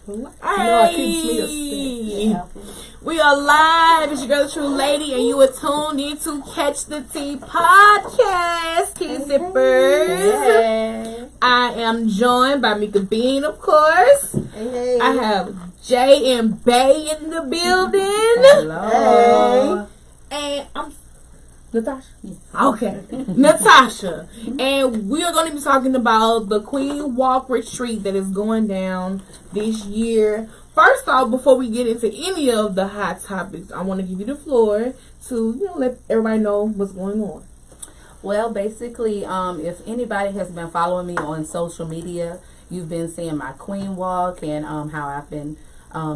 Hey, we are live. It's your girl, the True Lady, and you are tuned in to Catch the Tea podcast, Tea Sippers. I am joined by Mika Bean, of course. I have Jay and Bay in the building. Hello. And I'm Natasha. Okay, Natasha. And we are going to be talking about the Queen Walk Retreat that is going down this year. First off, before we get into any of the hot topics, I want to give you the floor to let everybody know what's going on. Well, basically, if anybody has been following me on social media, you've been seeing my Queen Walk and how I've been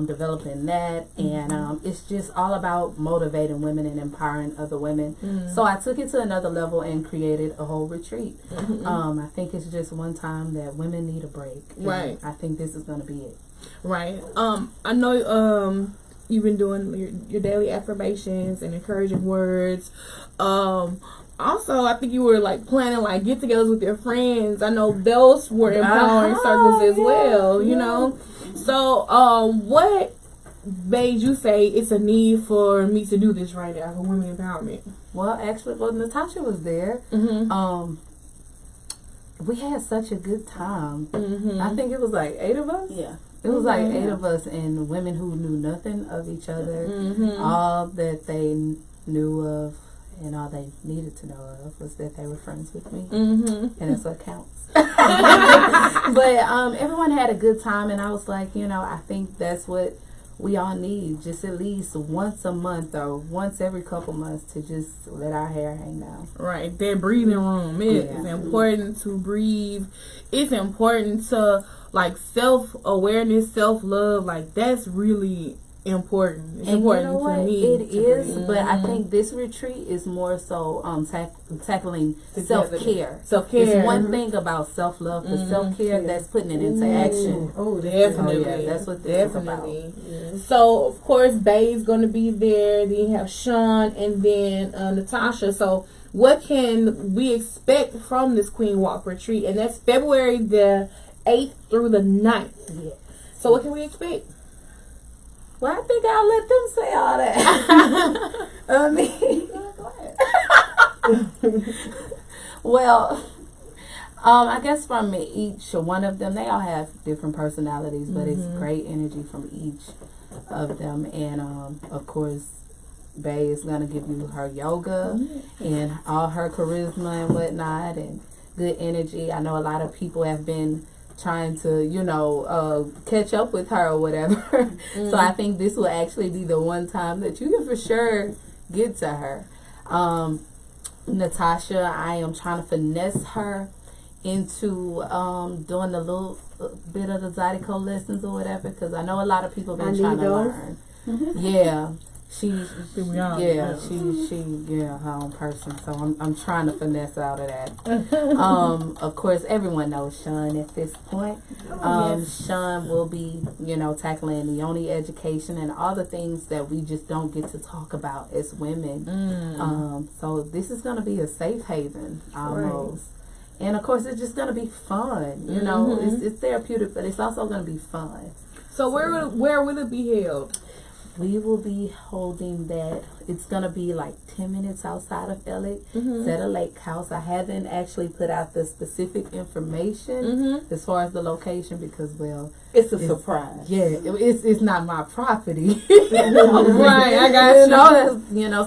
developing that, and it's just all about motivating women and empowering other women. So I took it to another level and created a whole retreat. I think it's just one time that women need a break. Right. I think this is going to be it. Right. I know you've been doing your daily affirmations and encouraging words. Also, I think you were planning get-togethers with your friends. I know those were empowering circles as well. You know. So, what made you say it's a need for me to do this right now for women empowerment? Well, actually, Natasha was there. We had such a good time. I think it was 8 of us. Yeah. It was 8 of us, and women who knew nothing of each other. All that they knew of and all they needed to know of was that they were friends with me. And that's what counts. But everyone had a good time, and I was like, I think that's what we all need, just at least once a month or once every couple months, to just let our hair hang down. Right, that breathing room. It's important to breathe. It's important to self-awareness, self-love. That's really important. It's important you know what? to me. It is, but I think this retreat is more so tackling self-care. Self-care. It's one thing about self-love, but self-care, that's putting it into action. Oh, definitely. That's what this is about. So, of course, Bay's going to be there. Then you have Sean and then Natasha. So, what can we expect from this Queen Walk Retreat? And that's February the 8th through the 9th. Yeah. So, what can we expect? Well, I think I'll let them say all that. Go ahead. Well, I guess from each one of them, they all have different personalities, but it's great energy from each of them. And, of course, Bay is going to give you her yoga and all her charisma and whatnot and good energy. I know a lot of people have been trying to, catch up with her or whatever. So I think this will actually be the one time that you can for sure get to her. Natasha, I am trying to finesse her into doing a little bit of the Zydeco lessons or whatever, because I know a lot of people have been trying to learn. Yeah. She's her own person, so I'm trying to finesse out of that. Of course, everyone knows Sean at this point. Sean will be, tackling the Yoni education and all the things that we just don't get to talk about as women. So this is going to be a safe haven almost. Right. And of course, it's just going to be fun. It's therapeutic, but it's also going to be fun. So where will it be held? We will be holding that. It's going to be 10 minutes outside of LA. It's at a lake house. I haven't actually put out the specific information as far as the location because, it's a surprise. Yeah, it's not my property. Right, I got you.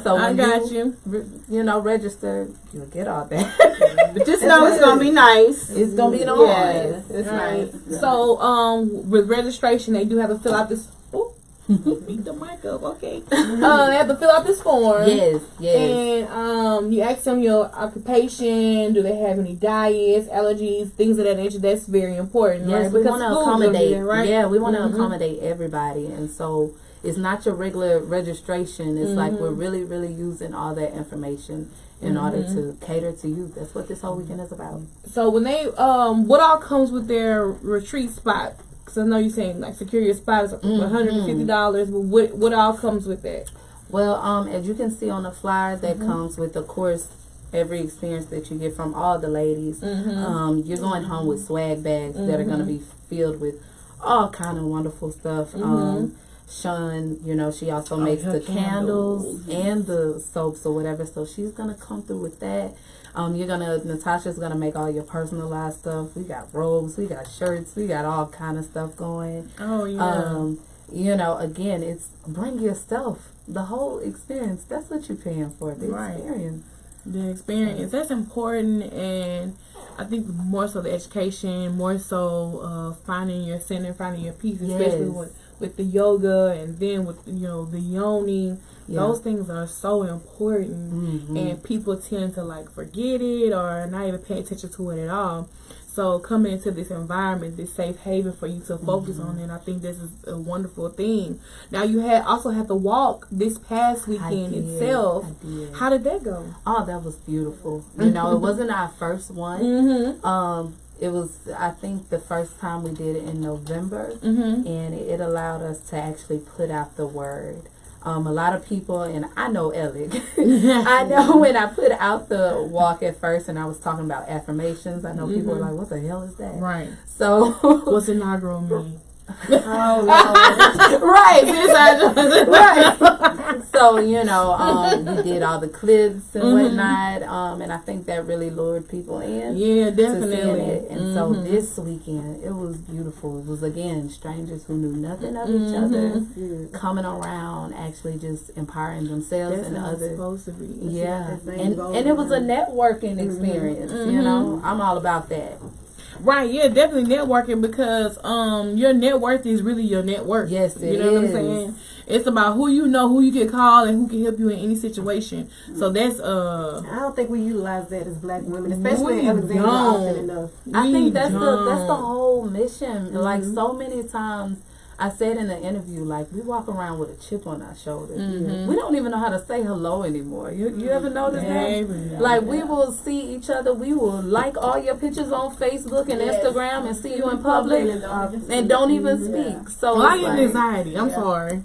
So I got you. Register, you'll get all that. But just know it's going to be nice. It's going to be nice. Yeah, it's nice. So, with registration, they do have to fill out this. Beat the mic up, okay. They have to fill out this form. Yes. And you ask them your occupation. Do they have any diets, allergies, things of that nature? That's very important, yes, right? We want to accommodate. There, right? Yeah, we want to accommodate everybody, and so it's not your regular registration. It's we're really, really using all that information in order to cater to you. That's what this whole weekend is about. So when they what all comes with their retreat spot? Because I know you're saying secure your spot is $150, but what all comes with that? Well, as you can see on the flyer, that comes with, of course, every experience that you get from all the ladies. You're going home with swag bags that are going to be filled with all kind of wonderful stuff. Sean, you know, she also makes the candles and the soaps or whatever, so she's gonna come through with that. Natasha's gonna make all your personalized stuff. We got robes, we got shirts, we got all kind of stuff going. Oh yeah. You know, again, it's bring yourself. The whole experience. That's what you're paying for. The experience. The experience. That's important, and I think more so the education, more so finding your center, finding your peace, especially with the yoga, and then with, you know, the yoni. Those things are so important, and people tend to like forget it or not even pay attention to it at all. So coming into this environment, this safe haven for you to focus on it, I think this is a wonderful thing. Now you also had to walk this past weekend itself. I did. How did that go? Oh, that was beautiful. You know, it wasn't our first one. It was, I think, the first time we did it in November, and it allowed us to actually put out the word. A lot of people, and I know Alec, I know when I put out the walk at first and I was talking about affirmations, I know people were like, what the hell is that? Right. So, what's inaugural mean? Oh, right. So, you know, we did all the clips and whatnot, and I think that really lured people in. Yeah, definitely. It. And so this weekend, it was beautiful. It was, again, strangers who knew nothing of each other coming around, actually just empowering themselves and others. It's supposed to be. Yeah, and it was a networking experience. You know, I'm all about that. Right, yeah, definitely networking, because your net worth is really your net worth. Yes, it You know what I'm saying? It's about who you know, who you can call, and who can help you in any situation. So that's I don't think we utilize that as black women, especially in Alexandria, often enough. I think that's the whole mission. Like, so many times I said in the interview, like, we walk around with a chip on our shoulder. We don't even know how to say hello anymore. You ever notice that? Like, we will see each other. We will like all your pictures on Facebook and Instagram and see you in public and don't even speak. So I get anxiety. I'm sorry.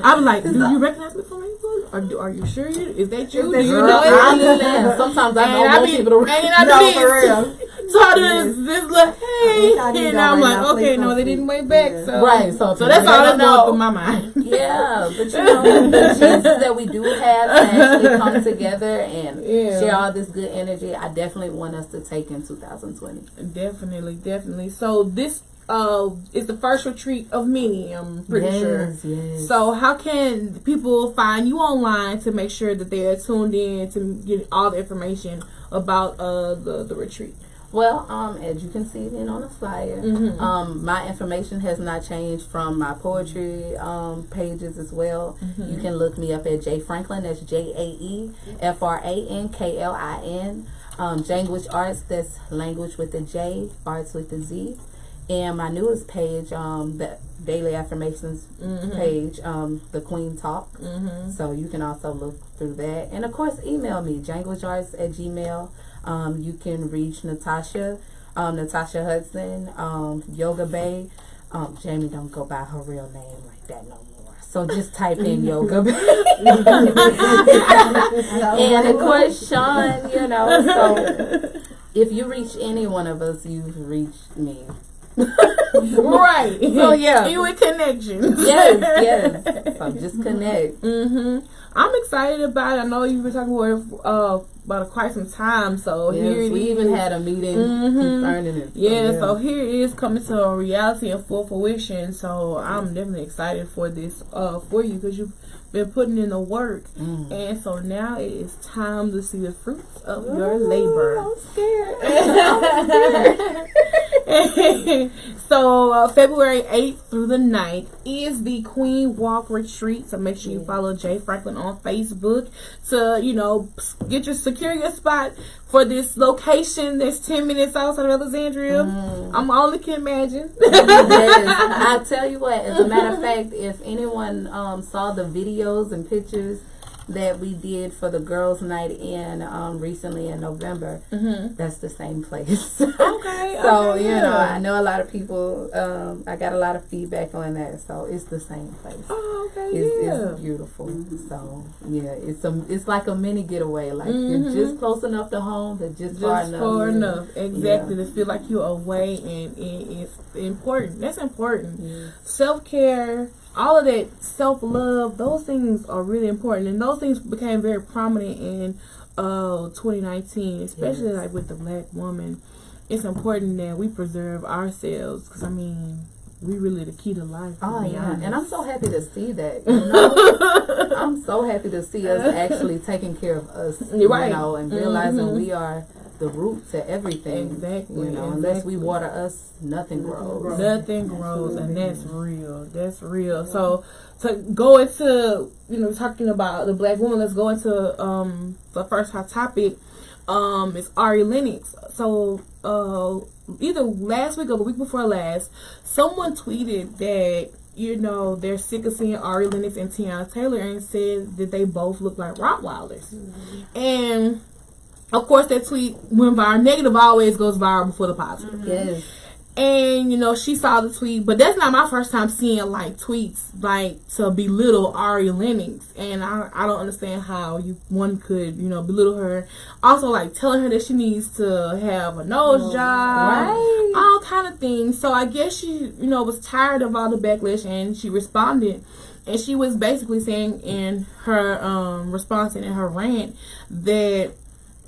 I'm like, do you recognize me from Facebook? Or are you sure? Is that you? Do you know it? Sometimes I don't want people to know for real. So I do this little hey, and I'm like, okay, no, they didn't wait back. So that's all that's going through my mind. Yeah, but you know, the chances that we do have to actually come together and share all this good energy, I definitely want us to take in 2020. Definitely. So this is the first retreat of many, I'm pretty sure. Yes. So how can people find you online to make sure that they are tuned in to get all the information about the retreat? Well, as you can see on the flyer, my information has not changed from my poetry pages as well. You can look me up at Jae Franklin. That's JaeFranklin. Janguage Arts, that's language with the J, arts with the Z. And my newest page, the Daily Affirmations page, the Queen Talk. So you can also look through that. And of course, email me, janguagearts@gmail.com. You can reach Natasha Hudson, Yoga Bay. Jamie don't go by her real name like that no more. So just type in Yoga Bay. And of course, Sean, you know, so if you reach any one of us, you've reached me. Right. So yeah. You in connection. Yes. So just connect. I'm excited about it. I know you've been talking about quite some time, so here it we is. even had a meeting concerning it. So here it is, coming to a reality and full fruition. So I'm definitely excited for this for you, because you've been putting in the work, and so now it is time to see the fruits of your labor. I'm scared. So February 8th through the 9th is the Queen Walk Retreat. So make sure you follow Jae Franklin on Facebook to, you know, secure your spot for this location that's 10 minutes outside of Alexandria. I'm only can imagine. I tell you what, as a matter of fact, if anyone saw the videos and pictures, that we did for the girls' night in recently in November, that's the same place. Okay. So, okay, you yeah. know, I know a lot of people, I got a lot of feedback on that, so it's the same place. Oh, okay. It's beautiful. So, yeah, it's like a mini getaway. Like, you're just close enough to home, but just far enough. Far enough. Exactly. To feel like you're away, and it's important. That's important. Yeah. Self-care, all of that, self-love, those things are really important, and those things became very prominent in 2019, especially like with the Black woman. It's important that we preserve ourselves, because I mean, we really the key to life. Oh, be yeah. honest. And I'm so happy to see that. You know? I'm so happy to see us actually taking care of us. Right. You know, and realizing we are the root to everything. Exactly. You know, unless we water us, nothing grows. Nothing grows, and that's real. That's real. So to go into, you know, talking about the Black woman, let's go into the first hot topic. Is Ari Lennox. So either last week or the week before last, someone tweeted that, you know, they're sick of seeing Ari Lennox and Tiana Taylor, and said that they both look like Rottweilers. And of course, that tweet went viral. Negative always goes viral before the positive. Yes. And, you know, she saw the tweet, but that's not my first time seeing, like, tweets, like, to belittle Ari Lennox. And I don't understand how one could, you know, belittle her. Also, like, telling her that she needs to have a nose job. Right. All kind of things. So I guess she, you know, was tired of all the backlash, and she responded. And she was basically saying in her response and in her rant that,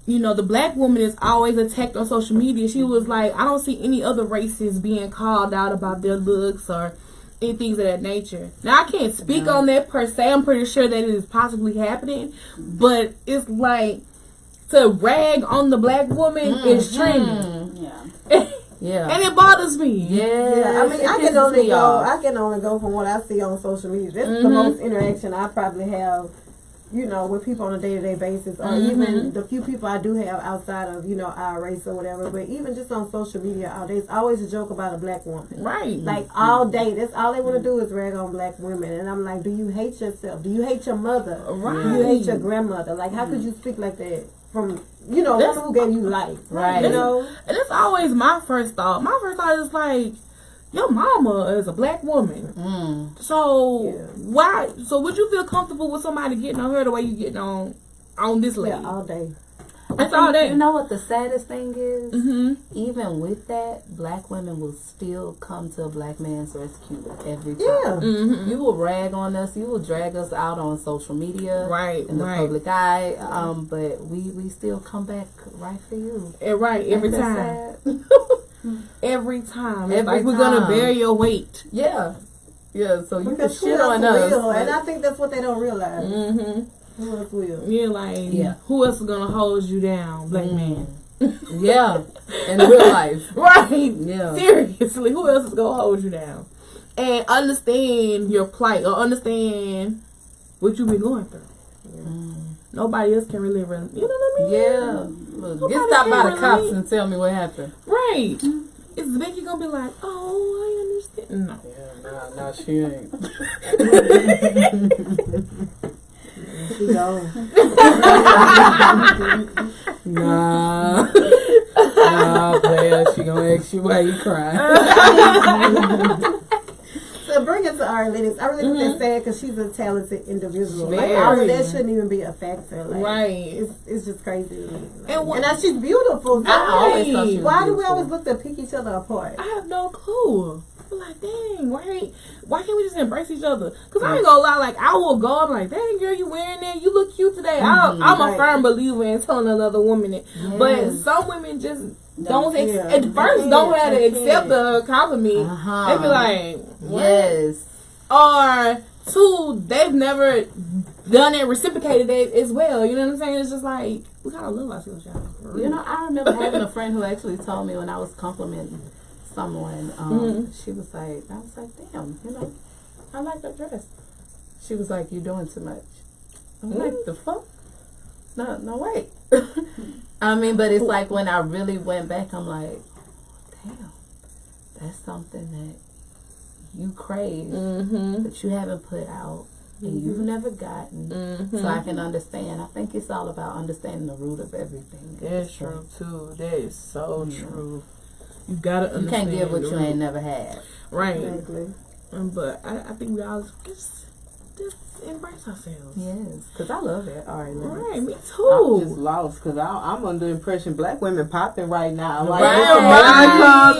you know, the Black woman is always attacked on social media. She was like, I don't see any other races being called out about their looks or any things of that nature. Now, I can't speak on that per se. I'm pretty sure that it is possibly happening. But it's like, to rag on the Black woman is trending. Yeah. Yeah. And it bothers me. Yeah. I mean, I can only go from what I see on social media. This is the most interaction I probably have, you know, with people on a day-to-day basis, or even the few people I do have outside of, you know, our race or whatever. But even just on social media all day, it's always a joke about a Black woman. Right. Like, all day. That's all they want to do is rag on Black women. And I'm like, do you hate yourself? Do you hate your mother? Right. Do you hate your grandmother? Like, how could you speak like that from, you know, that's who gave you life? Right. You know? And that's always my first thought. My first thought is like, your mama is a Black woman. So why? So would you feel comfortable with somebody getting on her the way you getting on this lady? Yeah, all day. That's all that. You know what the saddest thing is? Even with that, Black women will still come to a Black man's rescue every time. Yeah. You will rag on us. You will drag us out on social media, Right, in the right. public eye. But we still come back right for you. Right, every Ain't that time. sad? Every time. Every It's like, we're gonna time. bear your weight. Yeah. Yeah, so you can Because who shit else on will? us. And I think that's what they don't realize. Mm-hmm. Who else will? Yeah, like, Yeah. who else is gonna hold you down, Black man? Yeah. In real life. Right. Yeah. Seriously, who else is gonna hold you down? And understand your plight, or understand what you be going through. Nobody else can really, you know what I mean? Yeah. Look, get Nobody stopped by can the cops relate. and tell me what happened. Right. Is Becky gonna be like, oh, I understand? No. Yeah, nah, she ain't. She gone. Nah, player. She gonna ask you why you crying. So bring it to Ari Lennox. I really think that's sad because she's a talented individual. Like, Very. all of that shouldn't even be a factor. Like, Right. It's just crazy to me. Like, And and now she's beautiful. So I always thought she was why do we beautiful. always look to pick each other apart? I have no clue. I'm like, dang, why can't we just embrace each other? Because I ain't gonna lie, like, I will go, I'm like, dang, girl, you wearing that? You look cute today. I'm a Right. firm believer in telling another woman that. But some women just don't at first don't have to accept the compliment. Uh-huh. They be like, what? Yes. Or two, they've never done it, reciprocated it as well. You know what I'm saying? It's just like, we gotta love ourselves, y'all. For real. You know, I remember having a friend who actually told me when I was complimenting someone, she was like, I was like, damn, you know, I like that dress. She was like, you're doing too much. I'm like, the fuck? No, wait. I mean, but it's like when I really went back, I'm like, damn, that's something that you crave, but you haven't put out and you've never gotten. So I can understand. I think it's all about understanding the root of everything. That's true too. That is so true. You gotta understand. You can't give what you ain't never had. Right. Exactly. But I think we all just embrace ourselves. Yes, because I love it. All right, Right, me I'm too. just lost because I'm under the impression black women popping right now. Like, Right.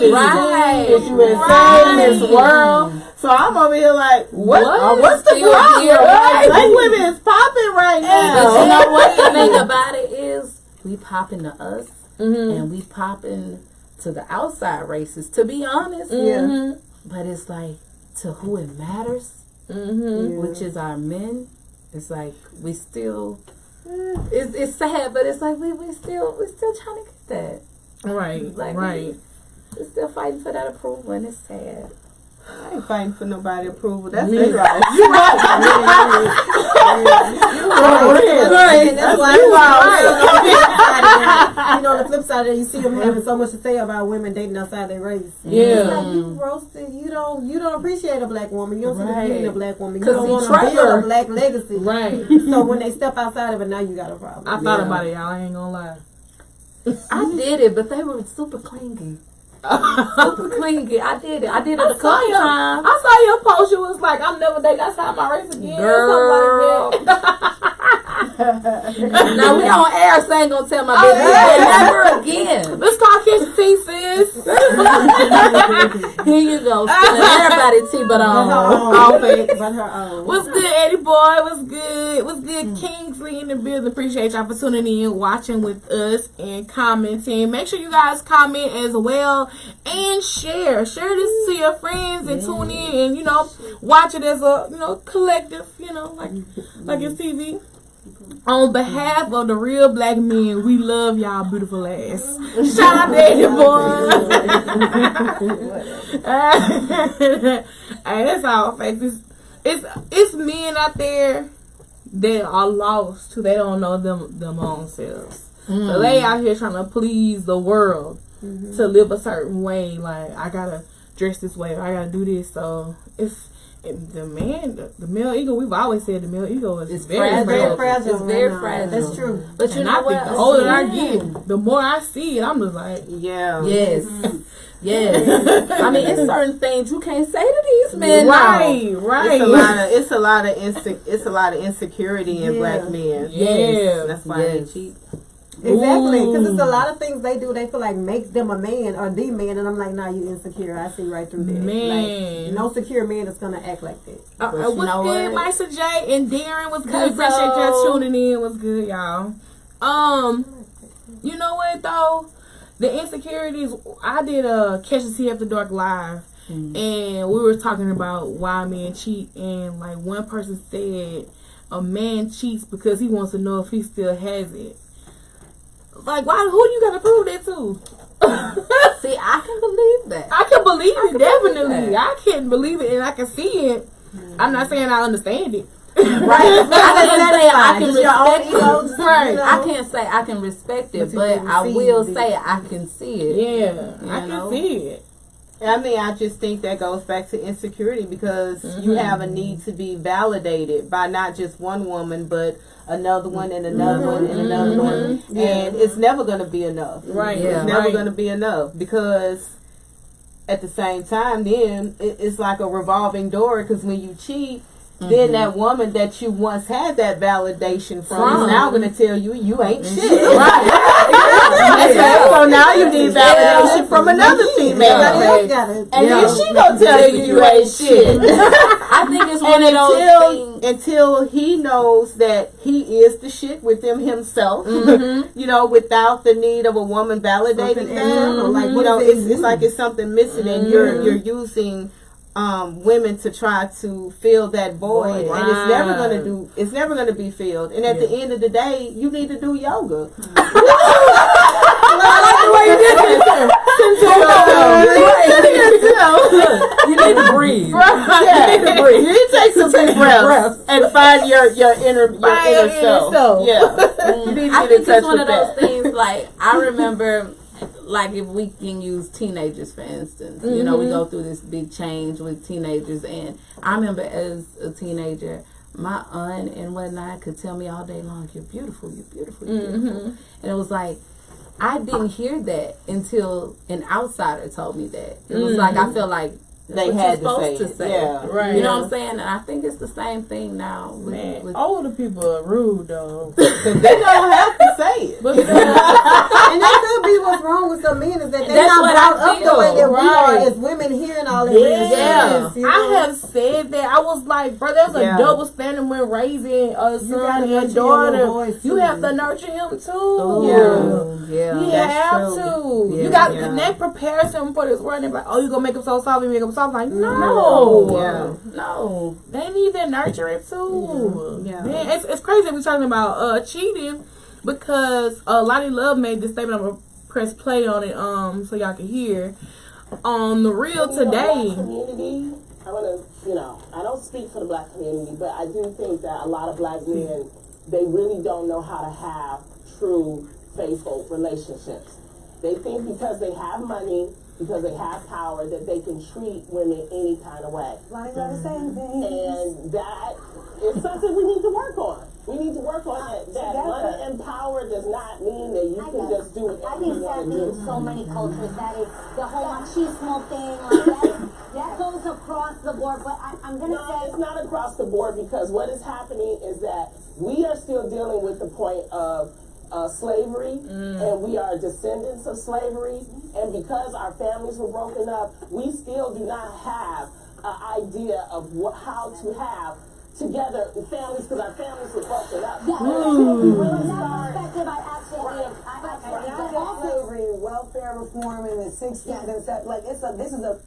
It's USA in this world. So I'm over here like, what's the Still problem? here, right? Black women is popping right now. But you know what the thing about it is? We popping to us, and we popping to the outside races, to be honest. Yeah. But it's like, to who it matters, which is our men, it's like, we still, it's sad, but it's like, we still trying to get that. Right, Like, right. We're still fighting for that approval, and it's sad. I ain't fighting for nobody approval. That's Me. their right. Right. And that's why you know, on the flip side of it, you see them having so much to say about women dating outside their race. Yeah. It's like, you roasted. You don't appreciate a black woman. You don't see the beauty in a black woman. You 'Cause don't see, want to Trevor- build a black legacy. Right. So when they step outside of it, now you got a problem. I thought about it, y'all. I ain't gonna lie. I did it, but they were super clingy. Super clingy. I did it a couple times. I saw your post. You was like, I'm never dating outside my race again. Girl. Or something like that. Now we on air, so I ain't gonna tell my business never again. Let's talk his tea, sis. Here you go, spilling everybody tea, but All fake, but her own. What's good, Eddie boy? What's good? What's good, Kingsley in the building? Appreciate y'all for tuning in, watching with us, and commenting. Make sure you guys comment as well and share. Share this to your friends and tune in and watch it as a collective. Like your TV. On behalf of the real black men, we love y'all beautiful ass. Shout out to Eddie boy. Hey, that's all facts. It's men out there that are lost too. They don't know them own selves. So they out here trying to please the world to live a certain way. Like, I gotta dress this way, or I gotta do this. So it's the male ego. We've always said the male ego is very fragile. It's very fragile. That's true. But you And know I what? think the older I get, the more I see it, I'm just like, Yeah. Yes. Yes. I mean, it's certain things you can't say to these men. right. It's a lot of insecurity in black men. Yeah. That's why they cheat. Exactly, because it's a lot of things they do. They feel like makes them a man or the man, and I'm like, nah, you insecure. I see right through that. Man. Like, no secure man is gonna act like that. What's good, Lisa J and Darren? Was good. Appreciate y'all tuning in. What's good, y'all? You know what though? The insecurities. I did a Catch the Tea After Dark live, and we were talking about why men cheat, and like one person said a man cheats because he wants to know if he still has it. Like, why? Who you gotta prove that to? See, I can believe that. I can believe it, definitely. believe that. I can believe it, and I can see it. I'm not saying I understand it. Right. I can respect it. Right. I can't say I can respect it, but I will say I can see it. Yeah, I know? can see it. I mean, I just think that goes back to insecurity because you have a need to be validated by not just one woman, but another one and another one and another one. And it's never going to be enough. Right. It's never going to be enough because at the same time, then it's like a revolving door because when you cheat, then that woman that you once had that validation from is now going to tell you ain't shit. Right. So now you need validation from another female. And then she going to tell you ain't shit. I think it's one of those things. Until he knows that he is the shit within himself, without the need of a woman validating that. Like, it's like it's something missing and you're using women to try to fill that void, and it's never gonna be filled. And at the end of the day, you need to do yoga. I like the way you did this. You need to breathe. You need to breathe. You need to take some deep breaths and find your inner self. Yeah, you need to I get in think touch it's one with of those that. things. Like, I remember. Like, if we can use teenagers, for instance, we go through this big change with teenagers. And I remember as a teenager, my aunt and whatnot could tell me all day long, you're beautiful, you're beautiful, you're beautiful. And it was like, I didn't hear that until an outsider told me that. It was like, I felt like they had to say. Yeah, right. You know what I'm saying? And I think it's the same thing now. With older people are rude though, because they don't have to say it. And that could be what's wrong with some men is that they're not brought up the way that we are as women hearing all that. I have said that. I was like, bro, there's a double standard when raising a son and daughter. You have to nurture him too. Yeah, you have to. Yeah, you got the neck prepares him for this world. And like, oh, you gonna make him so soft? You make him soft? Like, no, no, they need their nurturing too. Man, it's crazy we're talking about cheating because Lottie Love made this statement. I'm gonna press play on it so y'all can hear on the Real today. Community, I want to, I don't speak for the black community, but I do think that a lot of black men, they really don't know how to have true, faithful relationships. They think because they have money, because they have power, that they can treat women any kind of way. And that is something we need to work on. We need to work on it. That money and power does not mean that you can just do whatever you want to do. In so many cultures, that is the whole machismo thing. Like that goes across the board. But I'm going to say... it's not across the board because what is happening is that we are still dealing with the point of slavery, and we are descendants of slavery, and because our families were broken up, we still do not have an idea of how to have together families, because our families were broken up. Slavery, welfare reform in the 60s and stuff. Like this is a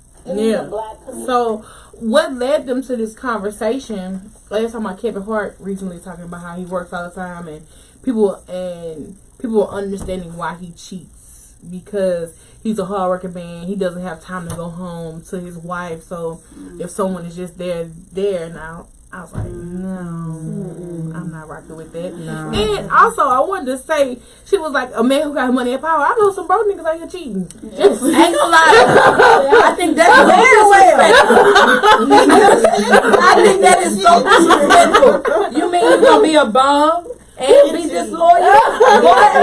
black community. So what led them to this conversation? Last time Kevin Hart recently talking about how he works all the time and people are understanding why he cheats because he's a hard-working man. He doesn't have time to go home to his wife. So if someone is just there now, I was like, no, I'm not rocking with that. No. And also, I wanted to say, she was like, a man who got money and power. I know some broke niggas out here cheating. Ain't gonna lie. I think that's disrespectful. I think that is so disrespectful. You mean you're gonna be a bum and be disloyal?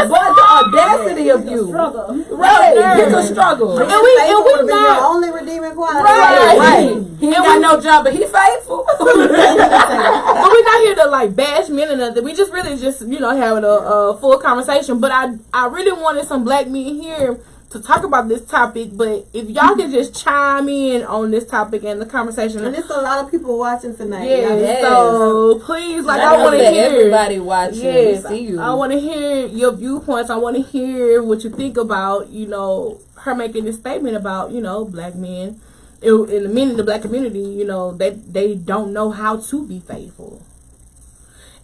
What the audacity of you? Right, it's a struggle. And we not only redeeming quality. Right. He ain't got no job, but he faithful. But we're not here to like bash men or nothing. We just really having a full conversation. But I really wanted some black men here to talk about this topic, but if y'all can just chime in on this topic and the conversation. And there's a lot of people watching tonight. Yeah, so please, I want to hear everybody watching. Yes, see you. I want to hear your viewpoints. I want to hear what you think about, her making this statement about, black men. In the men in the black community, they don't know how to be faithful.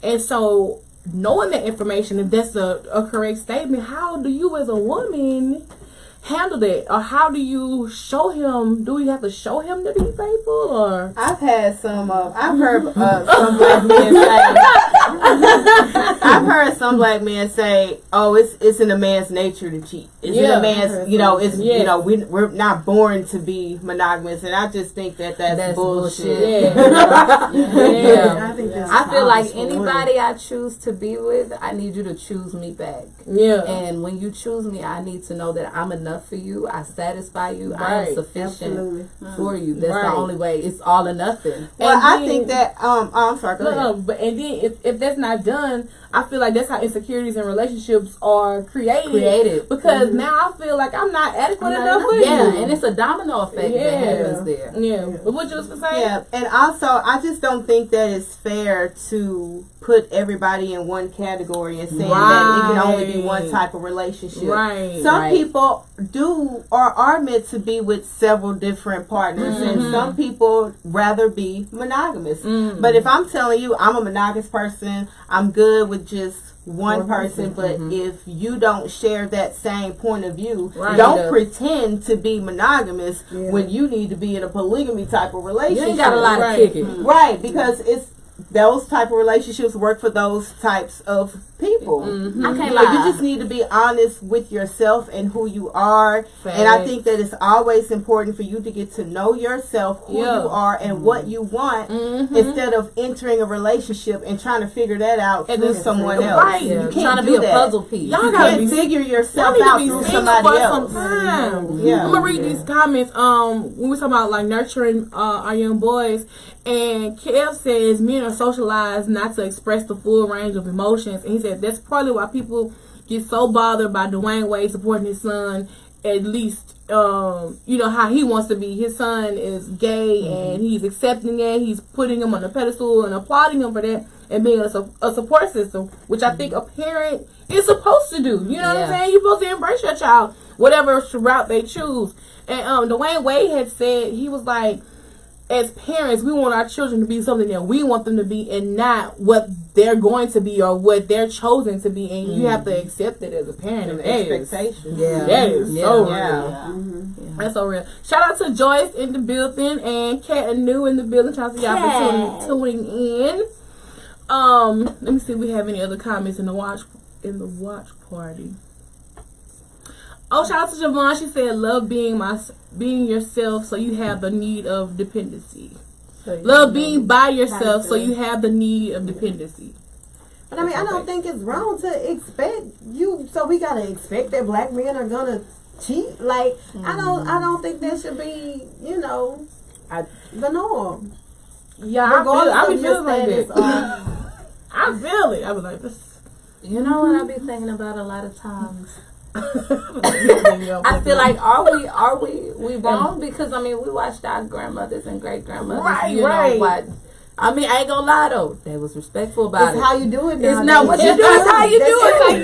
And so, knowing that information, if that's a correct statement, how do you as a woman handle that? Or how do you show him? Do we have to show him to be faithful? Or I've heard some black men say, I've heard some black men say, "Oh, it's in a man's nature to cheat. It's in a man's, we're not born to be monogamous." And I just think that's bullshit. Yeah. I feel like anybody I choose to be with, I need you to choose me back. Yeah. And when you choose me, I need to know that I'm enough for you. I satisfy you. I am sufficient for you. That's the only way. It's all or nothing. Well, I think that I'm sorry. Go ahead. But and then if that's not done, I feel like that's how insecurities in relationships are created. Because now I feel like I'm not adequate enough for you. Yeah, and it's a domino effect that happens there. Yeah. But what you was saying? Yeah, and also I just don't think that it's fair to put everybody in one category and saying that it can only be one type of relationship. Right. Some people do or are meant to be with several different partners, and some people rather be monogamous. But if I'm telling you I'm a monogamous person, I'm good with just one person, but if you don't share that same point of view, don't pretend to be monogamous when you need to be in a polygamy type of relationship. You ain't got a lot of kicking. Right, because those type of relationships work for those types of people. I can't Like, lie. you just need to be honest with yourself and who you are. Facts. And I think that it's always important for you to get to know yourself, who Yeah. you are, and what you want, instead of entering a relationship and trying to figure that out And through then- someone else. Right. Yeah, You can't trying to do be a that. puzzle piece. Y'all You gotta can't be figure Y'all yourself need to out be through single somebody for else. some time. Yeah. I'm gonna read these comments. When we talk about like nurturing our young boys, and Kev says men are socialized not to express the full range of emotions, and he said that's probably why people get so bothered by Dwayne Wade supporting his son. At least, you know how he wants to be. His son is gay, and he's accepting it. He's putting him on a pedestal and applauding him for that, and being a support system, which I think a parent is supposed to do. You know what I'm saying? You're supposed to embrace your child, whatever route they choose. And Dwayne Wade had said, he was like, as parents, we want our children to be something that we want them to be, and not what they're going to be or what they're chosen to be. And you have to accept it as a parent. And Expectations. that is so real. Yeah. That's so real. Shout out to Joyce in the building and Kat and New in the building. Shout out to y'all for tuning in. Let me see if we have any other comments in the watch party. Oh, shout out to Javon. She said, "Love being yourself, so you have the need of dependency. Love being by yourself, so you have the need of dependency." But I mean, I don't think it's wrong to expect you. So we gotta expect that black men are gonna cheat. Like I don't think that should be, you know, the norm. Yeah, I be feeling like status that. I feel it. I was like, this. You know what I be thinking about a lot of times? I feel like are we wrong? Because I mean we watched our grandmothers and great grandmothers. Right, you right. know what? I mean I ain't gonna lie though, they was respectful about It's it. how you do it. It's not what you do, it's how you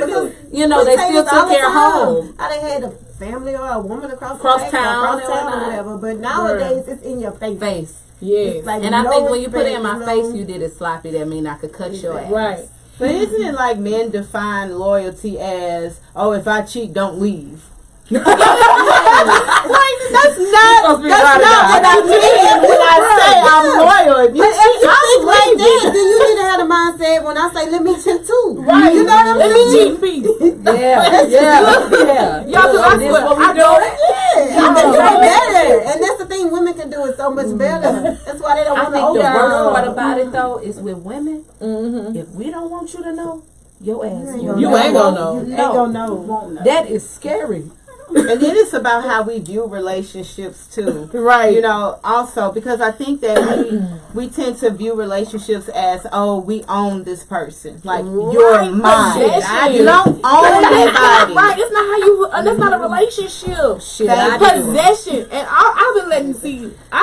do it. You know, they still took care of home. How they had a family or a woman across town or whatever. But nowadays it's in your face. Yes. It's like And I no think when you put it in respect, my you know? face, you did it sloppy. That mean I could cut your ass. Right. But isn't it like men define loyalty as, oh, if I cheat, don't leave? Like, that's not what I mean when I say I'm loyal. If you cheat, I'm Like that, leaving. then you need to have the mindset when I say let me cheat too. Right. You know what I mean? Let me cheat, peace. Yeah. Y'all, cause I swear, I know. I think it's better. And that's the thing, women can do it so much better. That's why they don't I want think to the open worst up. part about it though is with women. If we don't want you to know, your ass. You ain't gonna know. You ain't gonna know. That is scary. And then it's about how we view relationships too. Right. You know, also because I think that we tend to view relationships as, oh, we own this person. Like you're mine. Possession. You don't own anybody. Right, it's not how you. That's not a relationship. Shit, That's I do. possession, and I've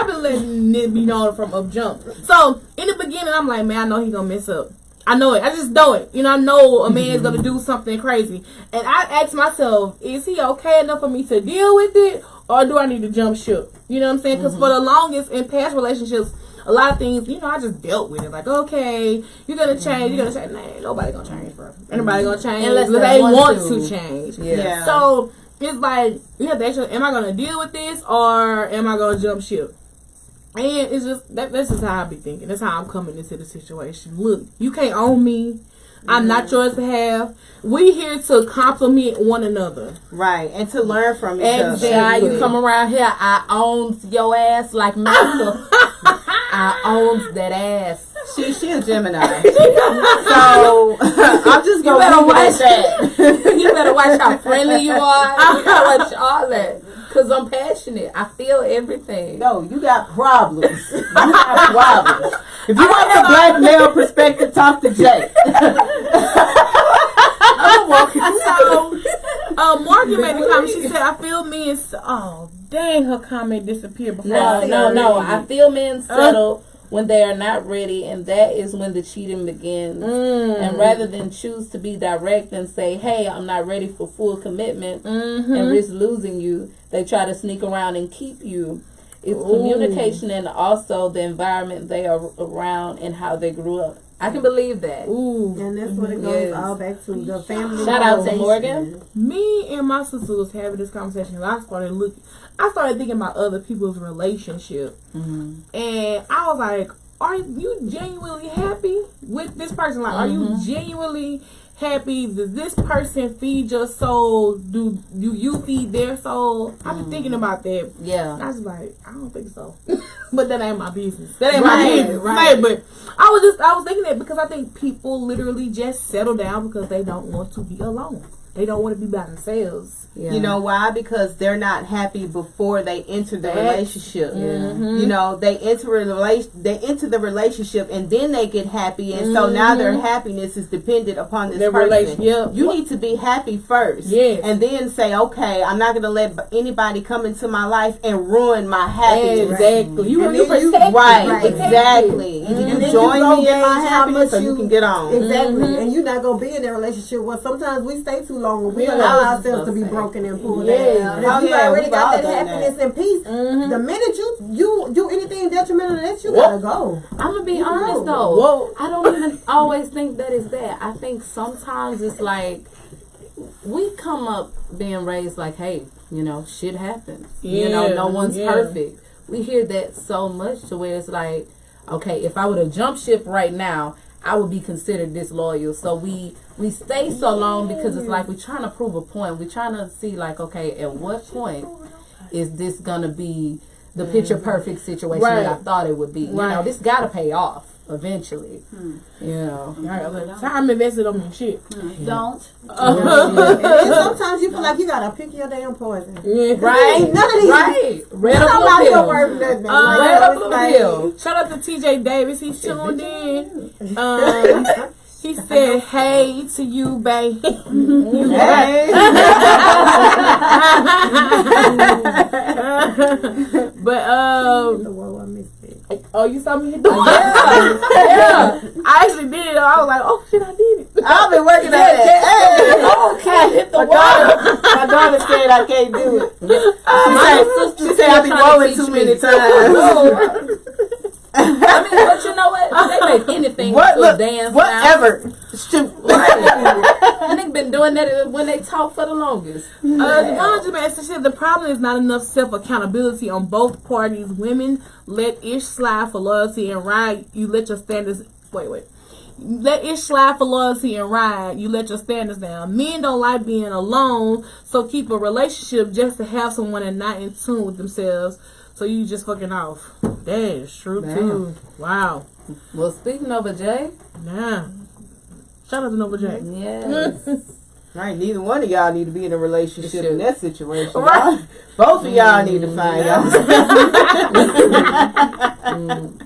been letting it be known from up jump. So in the beginning, I'm like, man, I know he gonna mess up. I know it. I just know it. You know, I know a man's gonna do something crazy, and I ask myself, is he okay enough for me to deal with it, or do I need to jump ship? You know what I'm saying? Because for the longest in past relationships, a lot of things, you know, I just dealt with it. Like, okay, you're gonna change. You're gonna change. Nah, nobody gonna change, bro. Anybody gonna change Unless unless they they want want to to. change. Yeah. So it's like you have to ask yourself, am I gonna deal with this, or am I gonna jump ship? And it's just that's just how I be thinking. That's how I'm coming into the situation. Look, you can't own me. I'm not yours to have. We here to compliment one another. Right. And to learn from each Exactly. other. Child, you come around here, I owns your ass like master. I owns that ass. She a Gemini. So I'm just gonna better leave it watch at that. You better watch how friendly you are. You gotta watch all that. Cause I'm passionate. I feel everything. No, you got problems. You got problems. If you want the black male perspective, talk to Jay. So, Morgan made a comment. She said, "I feel me." Oh, dang! Her comment disappeared before. No. I feel men settle when they are not ready, and that is when the cheating begins. And rather than choose to be direct and say, "Hey, I'm not ready for full commitment," and risk losing you, they try to sneak around and keep you. It's communication and also the environment they are around and how they grew up. I can believe that. Ooh. And that's what it goes all back to the family. Shout out to foundation. Morgan. Me and my sister was having this conversation, and I started thinking about other people's relationship, and I was like, are you genuinely happy with this person? Like, are you genuinely happy? Does this person feed your soul? Do you feed their soul? I've been thinking about that. Yeah. And I was like, I don't think so. But that ain't my business. That ain't my business. Right. But I was thinking that because I think people literally just settle down because they don't want to be alone. They don't want to be by themselves. Yeah. You know why? Because they're not happy before they enter the relationship. Mm-hmm. You know, they enter the relationship and then they get happy, and so now their happiness is dependent upon this person. You need to be happy first, and then say, okay, I'm not going to let anybody come into my life and ruin my happiness. Exactly. You right? Exactly. You join me in my happiness so you can get on. Exactly, and you're not going to be in that relationship. Well, sometimes we stay too long and we allow ourselves to be broken and pulled down. If you already got that happiness and peace, the minute you do anything detrimental to that, you gotta go. I'm gonna be honest though. I don't even always think that is that. I think sometimes it's like we come up being raised like, hey, you know, shit happens. You know, no one's perfect. We hear that so much to where it's like, okay, if I would have jumped ship right now, I would be considered disloyal. So we stay so long because it's like we're trying to prove a point. We're trying to see like, okay, at what point is this gonna be the picture perfect situation that I thought it would be? You know, this gotta pay off eventually. You know, time invested on your shit. Don't. And sometimes you feel like you gotta pick your damn poison. Right? None of these. Right. Red or blue pill. Red or blue pill. Shout out to TJ Davis. He's tuned in. He said, "Hey to you, babe." Hey. But oh, you saw me hit the wall? Yeah. I actually did it. I was like, oh shit, I did it. I've been working on it. Okay, hit the wall. My daughter said I can't do it. She said I be rolling too many times. I mean, but you know what? They make anything to dance. Whatever. Shoot. And they've been doing that when they talk for the longest. The problem is not enough self-accountability on both parties. Women let ish slide for loyalty and ride. You let your standards... Wait. Let it slide for loyalty and ride. You let your standards down. Men don't like being alone, so keep a relationship just to have someone and not in tune with themselves. So you just fucking off. That is true too. Wow. Well, speaking of a J. Yeah. Shout out to Nova J. Yes. Right, neither one of y'all need to be in a relationship in that situation. Right. Both of y'all need to find out.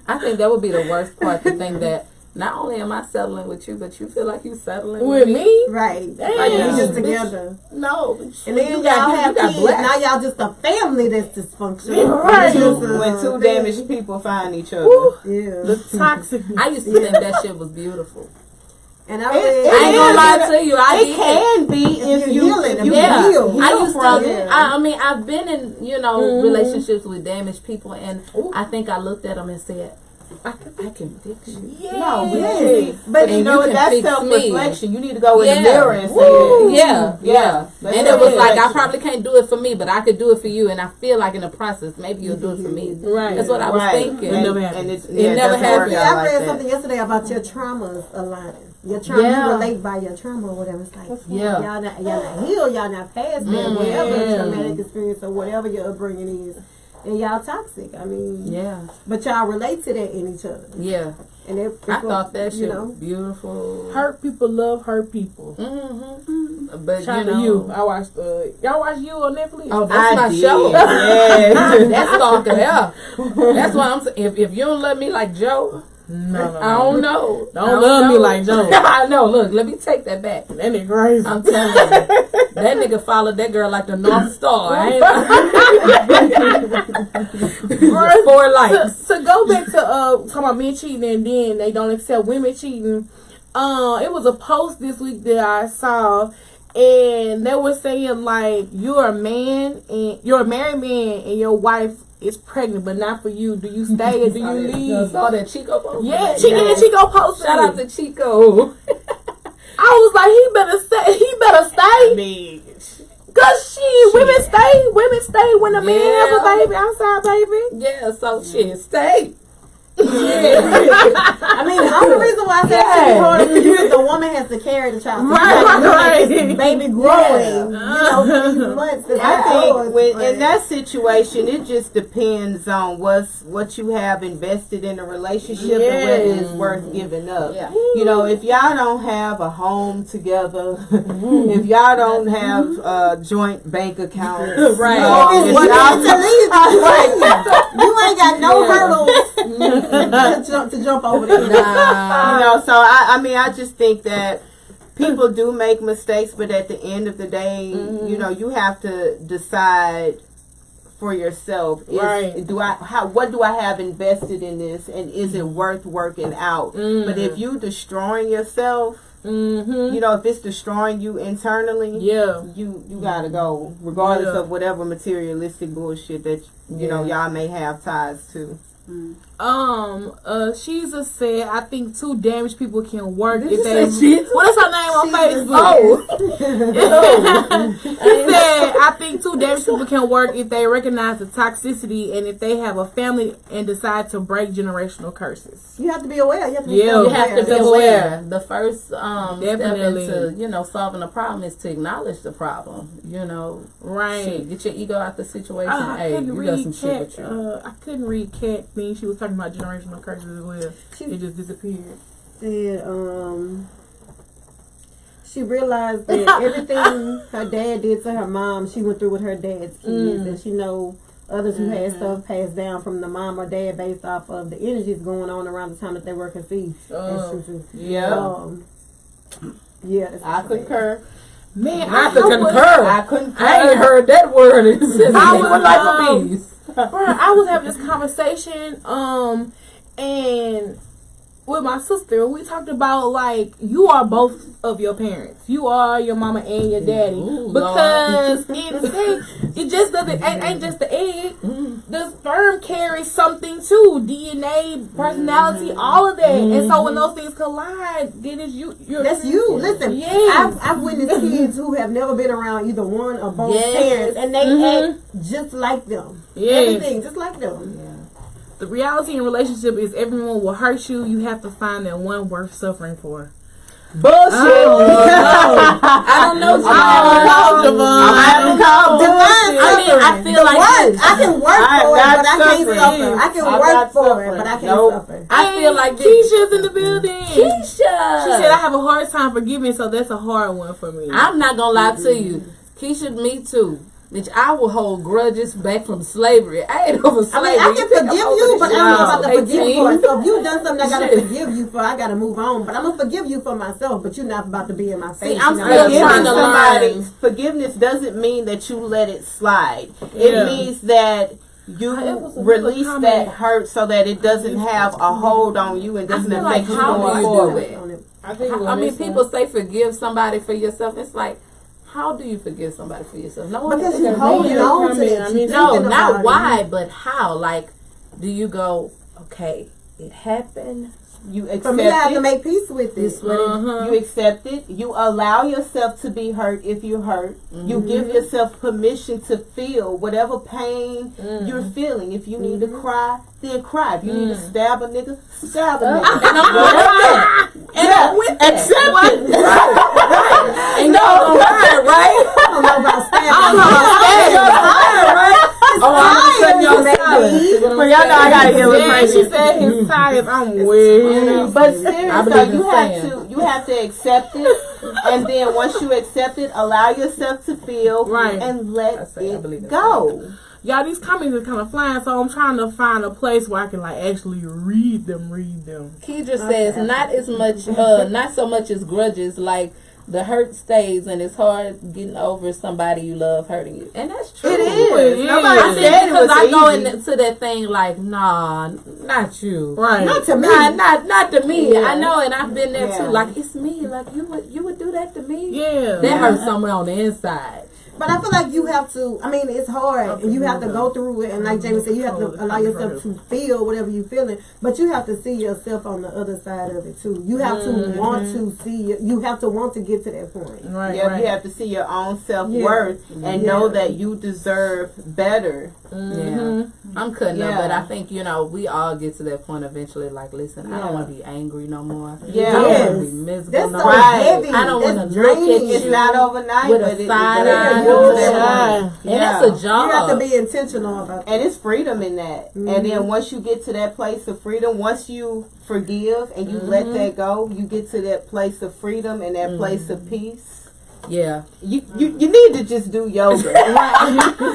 I think that would be the worst part, to think that not only am I settling with you, but you feel like you settling with me? Right. Damn. Like you just together. No. And then y'all have kids. Now y'all just a family that's dysfunctional. Right. When two damaged people find each other. Yeah. The toxic. I used to think that shit was beautiful. And I ain't gonna lie to you. It can be if you heal. I used to. I mean, I've been in relationships with damaged people, and I think I looked at them and said, I can fix you. Yeah. But you know, that's self-reflection. You need to go in the mirror and say it. Yeah. And it was like, I probably can't do it for me, but I could do it for you. And I feel like in the process, maybe you'll do it for me. Right. That's what I was thinking. And it never happened. I read something yesterday about your traumas aligning. Your trauma, you relate by your trauma or whatever. It's like, y'all not healed, y'all not past that, whatever traumatic experience or whatever your upbringing is. And y'all toxic. I mean, but y'all relate to that in each other. Yeah. And I thought that shit was beautiful. Hurt people love hurt people. But shout out to you. I watched y'all watch You on Netflix? Oh, that's my show. Yeah. That's stalker. Yeah. That's why I'm saying, if you don't love me like Joe, no. I don't know. Don't love me like Joe. I know. Look, let me take that back. That nigga crazy. I'm telling you. That nigga followed that girl like the North Star. For life. To go back to talking about men cheating and then they don't accept women cheating. It was a post this week that I saw, and they were saying like, you're a man and you're a married man and your wife is pregnant, but not for you. Do you stay or do you leave? Saw that Chico post. Yeah, Chico posted. Shout out to Chico. I was like, he better stay. Cause women stay when a man has a baby outside, baby. Yeah, so shit, stay. I mean, the only reason why I say it's harder is because the woman has to carry the child. Right. Baby growing, for these months. I think in that situation, it just depends on what you have invested in a relationship and whether it's worth giving up. Yeah. You know, if y'all don't have a home together, if y'all don't have joint bank accounts, Right. You ain't got no hurdles to jump over there. You know, so I mean, I just think that people do make mistakes, but at the end of the day, you know, you have to decide for yourself. Right. What do I have invested in this, and is it worth working out? But if you destroying yourself, you know, if it's destroying you internally, you gotta go, regardless of whatever materialistic bullshit that you know y'all may have ties to. She's said, I think two damaged people can work if they. What is her name on Facebook? She said, I think two damaged people can work if they recognize the toxicity and if they have a family and decide to break generational curses. You have to be aware. You have to be You have to be aware. The first Definitely. step into, you know, solving a problem is to acknowledge the problem. You know, Right. shit, get your ego out the situation. I Hey, couldn't you got some read shit Kat. with you. I couldn't read Kat thing. She was talking about generational curses as well. It just disappeared. Said, she realized that everything her dad did to her mom, she went through with her dad's kids, and she know others who had stuff passed down from the mom or dad based off of the energies going on around the time that they were conceived. That's true too. I concur. Man, I concur. I concur. I ain't heard that word. I was like bees. I was having this conversation, and with my sister, we talked about like you are both of your parents. You are your mama and your daddy. Because it just doesn't ain't just the egg. The sperm carries something too. DNA, personality, all of that. And so when those things collide, then it's you. That's you. Listen, I've witnessed kids who have never been around either one or both parents, and they act just like them. Everything just like them. The reality in relationship is everyone will hurt you. You have to find that one worth suffering for. Bullshit. I don't know. I feel like I can work for it, but I can't suffer. I can work for it, but I can't suffer. I feel like Keisha's in the building. Keisha. She said I have a hard time forgiving, so that's a hard one for me. I'm not gonna lie to you, Keisha. Me too. Bitch, I will hold grudges back from slavery. I ain't over slavery. I can forgive you, but I'm not about to forgive you. So if you've done something I gotta forgive you for, I gotta move on. But I'm gonna forgive you for myself, but you're not about to be in my face. I'm still trying to learn. Forgiveness doesn't mean that you let it slide. It means that you release that hurt so that it doesn't have a hold on you and doesn't affect you going forward. I mean, people say forgive somebody for yourself. It's like, how do you forgive somebody for yourself? No one because you're holding on to it. No, not why, but how. Like, do you go, okay, it happened. You accept For me, I have to make peace with it. You accept it. You allow yourself to be hurt if you're hurt. You give yourself permission to feel whatever pain you're feeling. If you need to cry, then cry. If you need to stab a nigga, stab a nigga. And I'm with that. Accept it. Right. Ain't no right? I don't know about stabbing. Right? Oh, I'm cutting your silence. But y'all know I gotta get with She said his silence. I'm weird. But seriously, you have to accept it, and then once you accept it, allow yourself to feel and let it go. Y'all, these comments are kind of flying, so I'm trying to find a place where I can like actually read them. Kedra says not so much as grudges, like the hurt stays and it's hard getting over somebody you love hurting you. And that's true. It is. Nobody said it was I go easy. into that thing like, nah, not you. Right. Not to me. Not to me. Yeah. I know, and I've been there too. Like, it's me. Like, you would do that to me? Yeah. That hurts somewhere on the inside. But I feel like you have to, I mean, it's hard and you have to go through it. And like Jamie said, you have to allow yourself to feel whatever you're feeling. But you have to see yourself on the other side of it too. You have to want to see, you have to want to get to that point. Right, yeah, you have to see your own self-worth and know that you deserve better. Yeah, I'm cutting up, but I think, you know, we all get to that point eventually. Like, listen, I don't want to be angry no more. Yeah, I don't want to be miserable that's no so more. heavy. I don't want to That's look at draining. you It's not overnight, with but a side eye. Yeah. And that's a job. You have to be intentional about that. And it's freedom in that. And then once you get to that place of freedom, once you forgive and you let that go, you get to that place of freedom and that place of peace. Yeah. You need to just do yoga.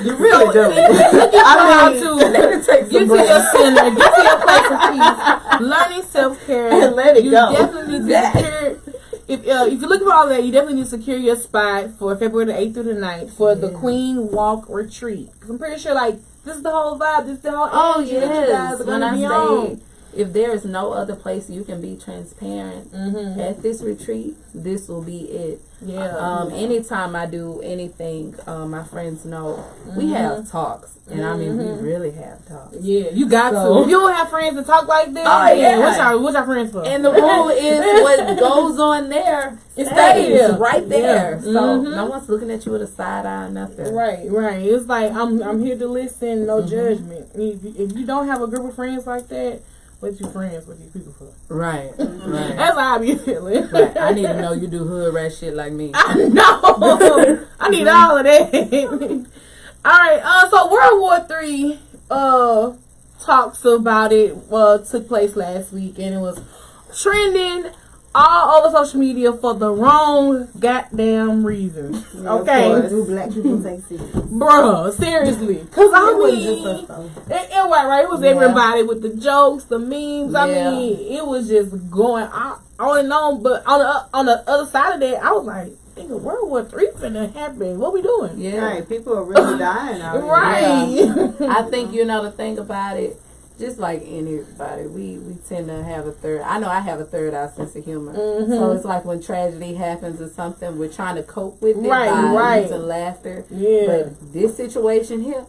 You really do. I mean, get to your center, get to your place of peace, learning self-care, And let it you go. definitely need to secure. If you're looking for all that, you definitely need to secure your spot for February the 8th through the 9th for the Queen Walk Retreat. 'Cause I'm pretty sure, like, this is the whole vibe. This is the whole energy that you guys are going to be on. If there is no other place you can be transparent at this retreat, this will be it. Yeah. Anytime I do anything, my friends know we have talks, and I mean we really have talks. Yeah, you got to. If you don't have friends to talk like this, what's your friends for? And the rule is what goes on there It stays stays. right there. Yeah. So no one's looking at you with a side eye or nothing. Right. It's like I'm here to listen, no judgment. If you don't have a group of friends like that, what you friends with these people for? Right. That's how I be feeling. Right. I need to know you do hood rat shit like me. I know. I need all of that. All right. So World War III talks about it took place last week, and it was trending all over social media for the wrong goddamn reasons. Okay, Do black people take serious? bruh, seriously, because I It wasn't mean, just us though. it was right. It was everybody with the jokes, the memes. I mean, it was just going on and on. But on the other side of that, I was like, nigga, World War III finna happen. What we doing? Yeah. Right, people are really dying out here. Right. I think, you know, the thing about it, just like anybody, we tend to have a third. I know I have a third eye sense of humor. So it's like when tragedy happens or something, we're trying to cope with it by using laughter. Yeah. But this situation here,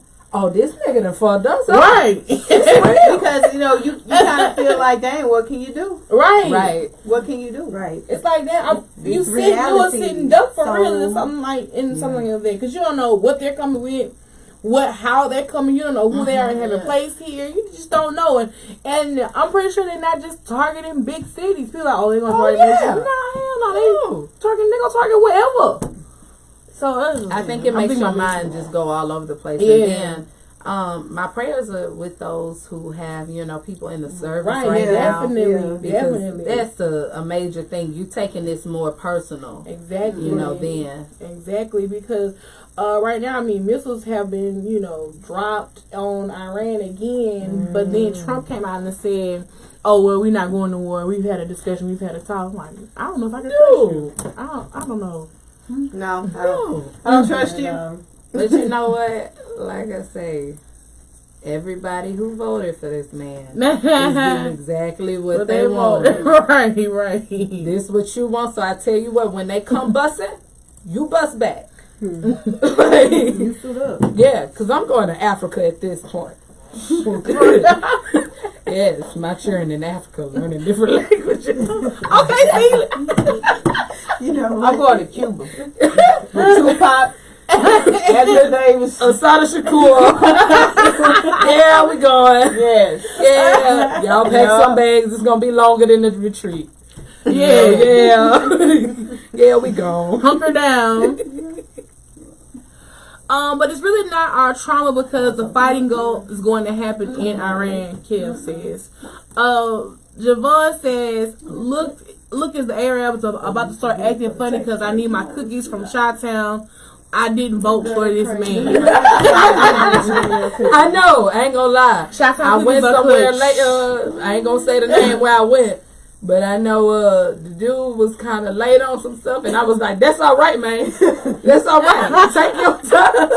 this nigga done fucked us up. Right. Because, you know, you kind of feel like, dang, what can you do? Right. What can you do? Right. It's like that. You sitting duck for real or something like that. Because you don't know what they're coming with. How they're coming, you don't know who they are and having place here. You just don't know, and I'm pretty sure they're not just targeting big cities. People are like, they're gonna target this. Nah, hell no, they gonna target wherever. So I think it makes your mind just go all over the place. Yeah. And then, my prayers are with those who have, you know, people in the service right now. Definitely. That's a major thing. You taking this more personal. Exactly. You know, then. Exactly, because right now, I mean, missiles have been, you know, dropped on Iran again, but then Trump came out and said, oh, well, we're not going to war. We've had a discussion. We've had a talk. I'm like, I don't know if I can trust you. I don't know. No, I don't trust you. But you know what? Like I say, everybody who voted for this man is doing exactly what they want. Right. This is what you want. So I tell you what, when they come busting, you bust back. You stood up. Yeah, because I'm going to Africa at this point. Yes, my children in Africa learning different languages. Okay, You know, I'm going to Cuba. Tupac, Edgar Davis, Asada Shakur. Yeah, we going. yes. Yeah, y'all pack some bags. It's gonna be longer than the retreat. Yeah. Yeah, we gone. hunker down. But it's really not our trauma because the fighting is going to happen in Iran, Kev says. Javon says, look is the area I was about to start acting funny because I need my cookies from Chi-Town. I didn't vote for this man. I know, I ain't gonna lie. I went somewhere later. I ain't gonna say the name where I went. But I know the dude was kind of late on some stuff, and I was like, that's all right, man. That's all right. Take your time.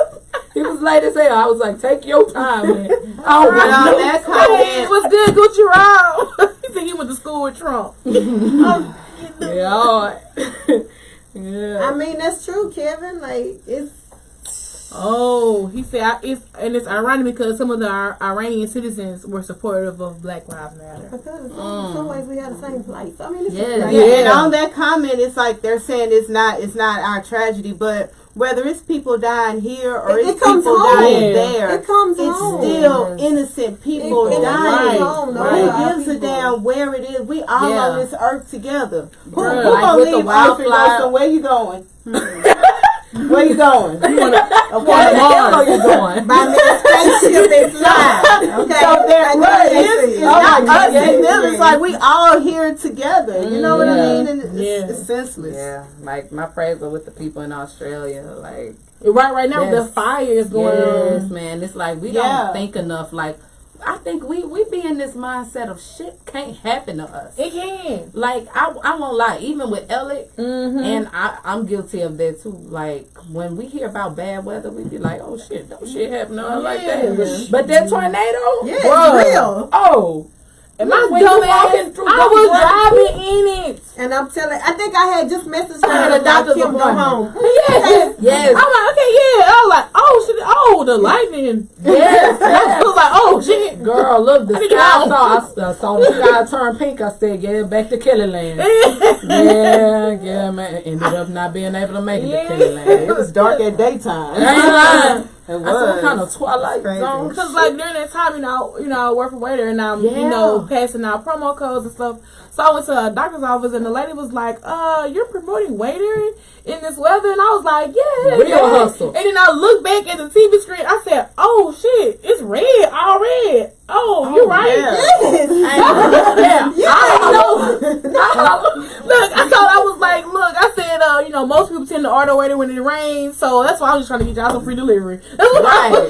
He was late as hell. I was like, take your time, man. I don't want That's Hey, how it was good, Gucci Rob. He said he went to school with Trump. Yeah, all right. Yeah. I mean, that's true, Kevin. Like, it's Oh, he said it's ironic because some of the Iranian citizens were supportive of Black Lives Matter. Because in some ways we have the same plight. I mean, it's And on that comment, it's like they're saying it's not our tragedy, but whether it's people dying here or it's people dying there, it's still innocent people dying. Who gives a damn where it is? We all on this earth together. Who gonna leave Earth and go somewhere? Where you going? Where you going? Where the hell are you going? By me, spaceship and fly. Okay. So it's like we all here together. You know what I mean? And it's senseless. Yeah, like my prayers are with the people in Australia. Like right now, the fire is going on. Yes, man. It's like we don't think enough. Like I think we be in this mindset of shit can't happen to us. It can. Like I won't lie. Even with Elliot, and I'm guilty of that too. Like when we hear about bad weather, we be like, oh shit, don't shit happen to us like that. But that tornado, it's real. Oh. And my dumbass, I was driving in it. And I'm telling, I think I had just messaged her the doctor's go home. Yes. I'm like, okay, yeah. I was like, oh shit, the lightning. Yes. I was like, oh shit. Girl, look, the sky I saw the sky turn pink. I said, get it back to Kellyland. yeah, man. Ended up not being able to make it to Kellyland. It was dark at daytime. It was. I said, what kind of twilight zone? Because like during that time, I work for waiter and I'm, passing out promo codes and stuff. So I went to a doctor's office and the lady was like, you're promoting waitering in this weather? And I was like, yeah. Real hustle. And then I looked back at the TV screen. I said, oh shit, it's red, all red. Oh, you're right. Yes. I know. Look, I thought I was like, look, I said, most people tend to order waiter when it rains, so that's why I was just trying to get y'all some free delivery. Right.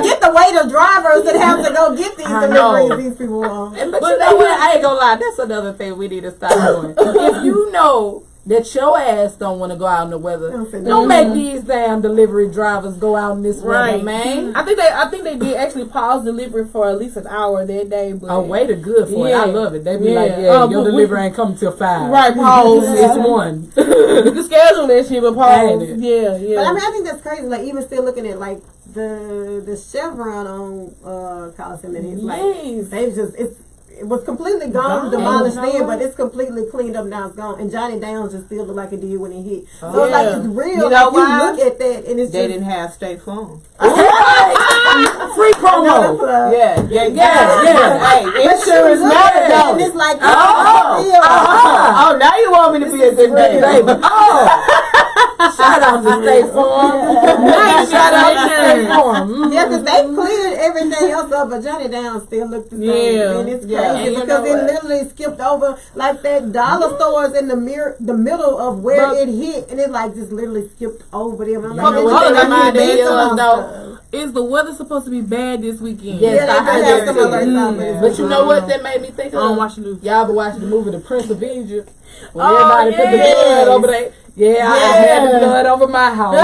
Get the waiter drivers that have to go get these deliveries these people want. But you know what? I ain't gonna lie. That's another thing we need to start doing. If you know that your ass don't want to go out in the weather, don't make these damn delivery drivers go out in this weather, man. I think they did actually pause delivery for at least an hour that day. But waiter good for it. I love it. They be like, your delivery ain't coming till 5. Right, pause. It's 1. You can schedule that shit, but pause. Yeah. But I mean, I think that's crazy. Like even still looking at like the Chevron on Coliseum, and it's like they just it was completely gone, demolished then, but it's completely cleaned up now. It's gone, and Johnny Downs just still look like it did when he hit. So it's like it's real. You know why? You look at that, and it's they didn't have State Farm. Free promo. Yeah. Hey, insurance matter though. And it's like oh, now you want me to be a good baby? Shout out to State Farm. Shout out to State Farm. Yeah, because they cleared everything else up, but Johnny Downs still looked the same. And it's crazy because it literally skipped over like that dollar stores in the middle of where it hit, and it like just literally skipped over them. I'm like, is the weather supposed to be bad this weekend? Yes, I heard that. But you know what that made me think of? I don't watch the news. Y'all been watching the movie The Prince of Egypt? When everybody put the blood over there. Yeah, I had the blood over my house.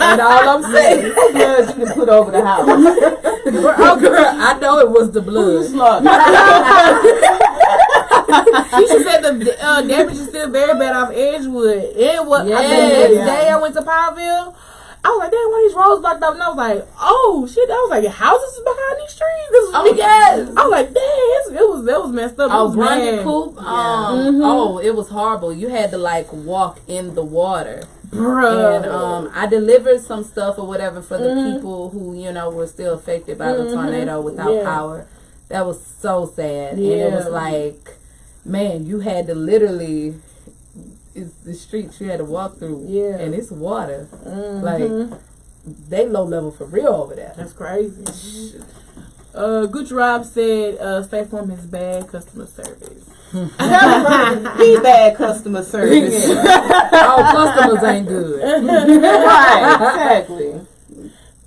And all I'm saying is blood you can put over the house. Oh, girl, I know it was the blood. She said the damage is still very bad off Edgewood. The next day I went to Pineville. I was like, damn, why these roads blocked up? And I was like, oh shit! I was like, houses behind these trees. I was like, damn, that was messed up. Runyon Coop. It was horrible. You had to like walk in the water. Bruh. And I delivered some stuff or whatever for the people who were still affected by the tornado without power. That was so sad. And it was like, man, you had to literally. It's the streets you had to walk through, and it's water. Like they low level for real over there. That's crazy. Gucci Rob said State Farm has bad customer service. He bad customer service. All customers ain't good. Right, exactly.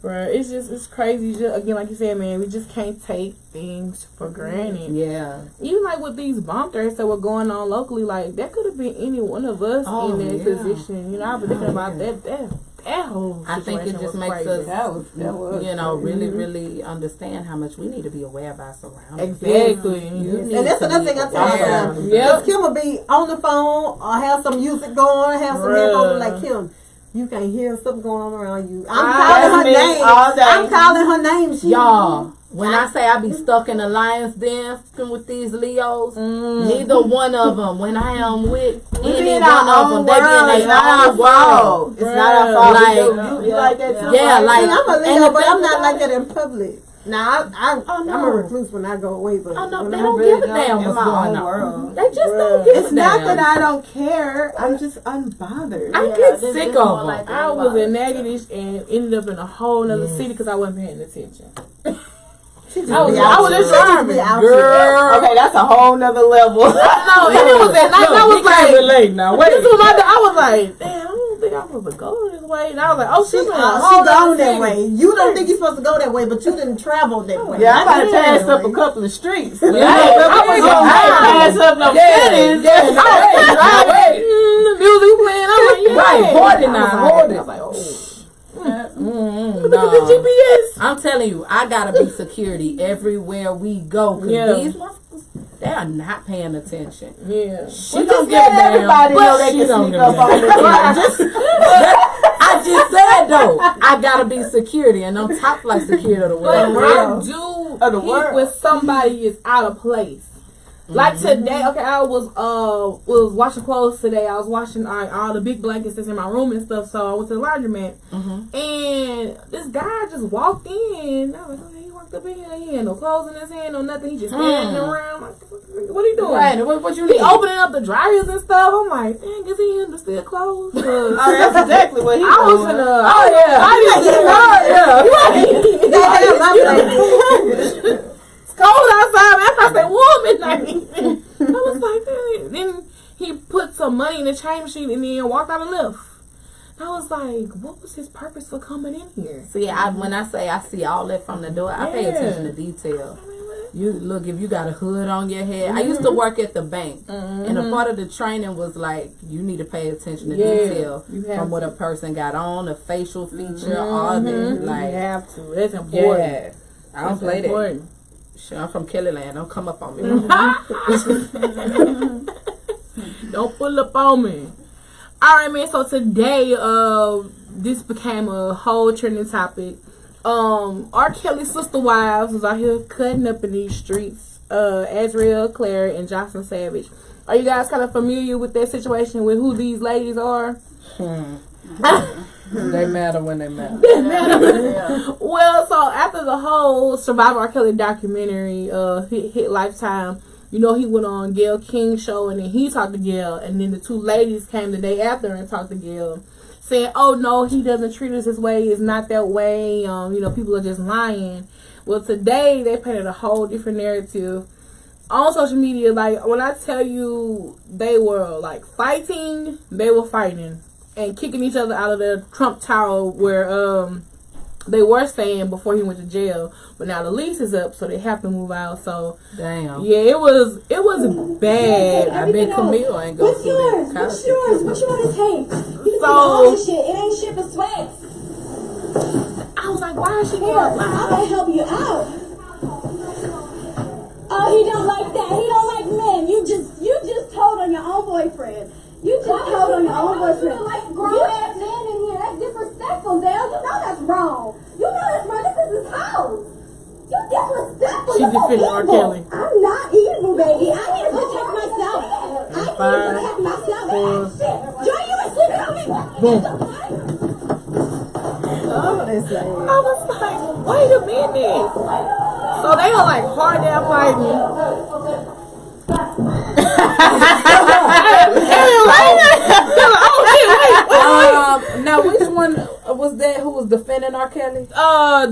Bro, it's crazy. Just, again, like you said, man, we just can't take things for granted. Yeah. Even like with these bomb threats that were going on locally, like that could have been any one of us in that position. I've been thinking about that whole situation. I think it just makes us, really, really understand how much we need to be aware of our surroundings. Exactly. And that's another thing I tell you. Kim will be on the phone or have some music going, have some headphones like Kim. you can't hear something going on around you. I'm calling her name all day. I'm calling her name. Y'all, when I say I be stuck in the lion's den with these Leos, neither one of them, when I am with any one of them, they be in their own world. It's not our fault. Like, you like that too? Yeah, like, I'm a Leo, but I'm not like that in public. Now, I'm a recluse when I go away, but they don't give a damn what's going on. They just don't give a damn. It's not that I don't care. I'm just unbothered. I get sick of them. Like I was in Natchitoches and ended up in a whole other city because I wasn't paying attention. I was determined, girl. Okay, that's a whole nother level. No, and it was at night. I was like, relate now. Wait. I was like, damn, I don't think I'm supposed to go this way. And I was like, oh, she's gone that way. You don't think you're supposed to go that way, but you didn't travel that way. Yeah, I might have passed up a couple of streets. I was pass up no cities. Music playing. I'm like, yeah. Right, hold it now. Hold it. I was like, oh. Look at the GPS. I'm telling you, I gotta be security everywhere we go. Cause these motherfuckers, they are not paying attention. Yeah, she don't give a damn. Everybody know they can sneak up on the I just said though, I gotta be security, and I'm top like security of the world. But I do hit when somebody is out of place. Like today, okay, I was washing clothes today. I was washing all the big blankets that's in my room and stuff. So I went to the laundromat, and this guy just walked in. I was like, okay, he walked up in here. He had no clothes in his hand, no nothing. He just standing around. Like, what are you doing? Right, what you need? He opening up the dryers and stuff. I'm like, dang, is he in to steal clothes? That's exactly what he I was in It's cold outside. Man. I said warm at night. I was like, dang. Then he put some money in the change machine and then walked out and left. I was like, what was his purpose for coming in here? See, when I say I see all that from the door, I pay attention to detail. You look, if you got a hood on your head. I used to work at the bank, and a part of the training was like, you need to pay attention to detail from what a person got on, a facial feature, all that. Like, you have to. It's important. Yeah, I don't play that. Shit, I'm from Kellyland. Don't come up on me. Don't pull up on me. All right, man. So today, this became a whole trending topic. R. Kelly's sister wives was out here cutting up in these streets. Azriel Claire and Jocelyn Savage. Are you guys kind of familiar with that situation with who these ladies are? They matter when they matter. Well, so after the whole Survivor R. Kelly documentary hit Lifetime, you know, he went on Gayle King's show and then he talked to Gayle, and then the two ladies came the day after and talked to Gayle, saying, oh no, he doesn't treat us this way, it's not that way, you know, people are just lying. Well, today they painted a whole different narrative on social media. Like, when I tell you they were like fighting, they were fighting and kicking each other out of the Trump Tower where they were staying before he went to jail, but now the lease is up, so they have to move out. So damn, yeah, it was bad. I bet Camille ain't go through that. What's yours? What you want to take? You so all this shit. It ain't shit but sweats. I was like, why is she going? I'm gonna help you out. Oh, he don't like that. He don't like men. You just told on your own boyfriend. You just told on your own boyfriend. Like grown ass man in here. That's disrespectful, Dale. You know that's wrong. You know that's wrong. This is his house. You disrespectful. She defended R. Kelly. I'm not evil, baby. I need to protect myself. I need to protect myself. Shit. Joy, you were sleeping on me. Boom. Oh, that's like, I was like, wait a minute. So they are like hard down fighting. Now which one was that who was defending R. Kelly?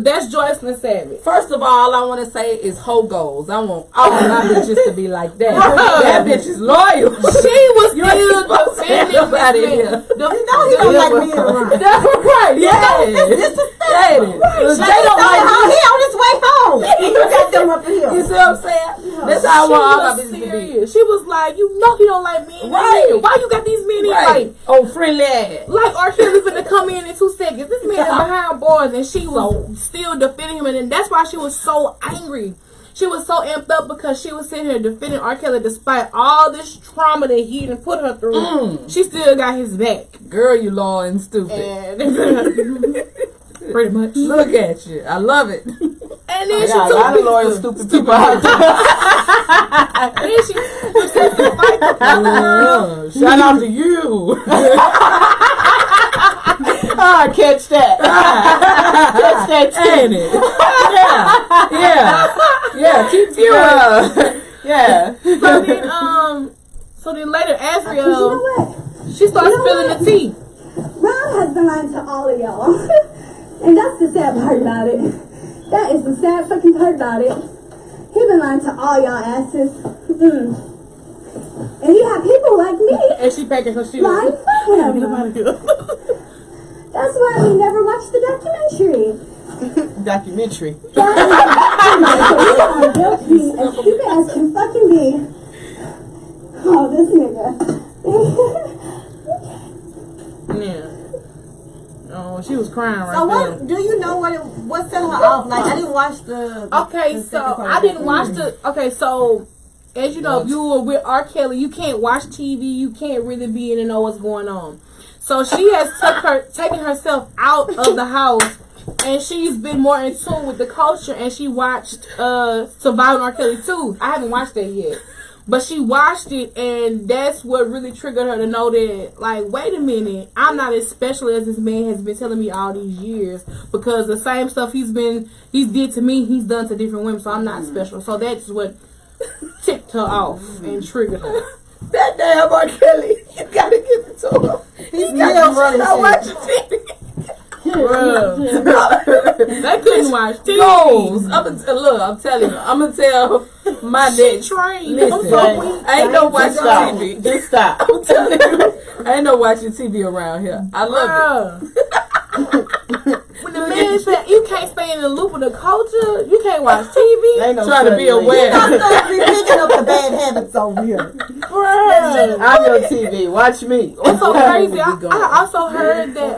That's Jocelyn Savage. First of all, I want to say is hoe goals. I want all my bitches to be like that. That bitch is loyal. She was still defending everybody here. You know he don't like me around. That's right. Yeah. This is They don't like me. He on his way home. You got them up here. You see what I'm saying? That's how I want all my bitches to be. She was like, you know he don't like me. Right. Why you got these men in? Right. Oh, friendly ass. Like R. Kelly finna come in 2 seconds. This man is behind bars, and she was still defending him, and that's why she was so angry. She was so amped up because she was sitting here defending R. Kelly despite all this trauma that he done put her through. She still got his back. Girl, you loyal and stupid. Pretty much. Look at you. I love it. And then I she got a lot of loyal, stupid people out there. then she Shout out to you. Catch that. Catch that, Ain't it? Yeah. Keep fueling. Yeah. So then later, Azriel, You know what? she starts spilling the tea. Rob has been lying to all of y'all. And that's the sad part about it. That is the sad fucking part about it. He been lying to all y'all asses. And you have people like me And she packing her shit lying up. for him. That's why we never watched the documentary. Documentary. That is you are guilty as stupid as can fucking be. Oh, this nigga. Yeah. Oh, she was crying right So there. what? Do you know what set her off? Like I didn't watch the Okay, the so second part I of didn't it. watch the. Okay, so as you know, if you were with R. Kelly, you can't watch TV. You can't really be in and know what's going on. So she has taken herself out of the house, and she's been more in tune with the culture. And she watched Surviving R. Kelly 2. I haven't watched that yet, but she watched it, and that's what really triggered her to know that, like, wait a minute, I'm not as special as this man has been telling me all these years, because the same stuff he's did to me, he's done to different women, so I'm not special. So that's what tipped her off and triggered her. That damn R. Kelly, you gotta give it to him. He's still running so shit. much TV. Bruh. They couldn't watch TV. Goals. I'm telling you, I'm gonna tell my next. Train. Listen, I ain't no watching Stop. TV. Just stop. I'm telling you, I ain't no watching TV around here. I love When the man said you can't stay in the loop of the culture, you can't watch TV. Ain't no Trying to be study. aware. I'm supposed to be picking up the bad habits over here. Bruh. I'm your TV. Watch me. It's so crazy. I going. also heard that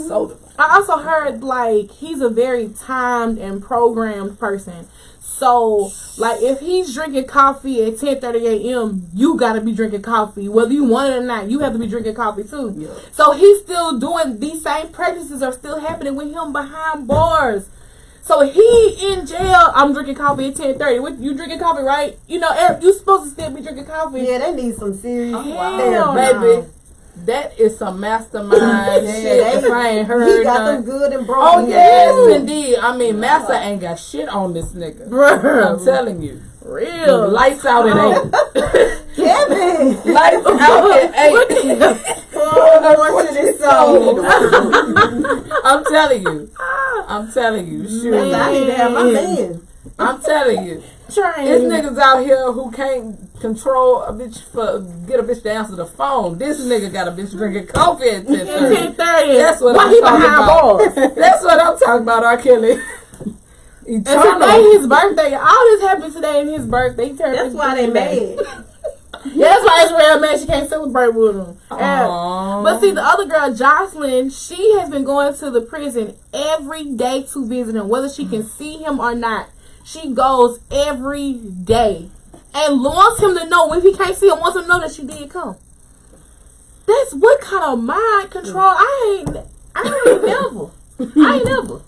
Soda. I also heard like he's a very timed and programmed person. So like if he's drinking coffee at 10:30 a.m., you gotta be drinking coffee. Whether you want it or not, you have to be drinking coffee too. Yeah. So he's still doing these same practices are still happening with him behind bars. So he in jail. I'm drinking coffee at 10:30. You drinking coffee, right? You know, you supposed to still be drinking coffee. Yeah, they need some serious Hell therapy. Baby, that is some mastermind shit. If I ain't heard He got none. them good and broken. Oh yes, indeed. I mean, Master ain't got shit on this nigga. I'm telling you. Real. Lights out at 8. Kevin. Lights out at 8. I'm telling you. I'm telling you. Shoot. I need to have my man. I'm telling you. Train. There's niggas out here who can't control a bitch get a bitch to answer the phone. This nigga got a bitch drinking coffee at 10:30. 10:30. That's what Why I'm he talking behind about. bars? That's what I'm talking about, R. Kelly. And today his birthday. All this happened today in his birthday. He turned That's his why they birthday. mad. Yeah, that's why it's real mad. She can't celebrate with him. Aww. But see, the other girl, Jocelyn, she has been going to the prison every day to visit him, whether she can see him or not. She goes every day and wants him to know if he can't see him. Wants him to know that she did come. That's what kind of mind control? I ain't never.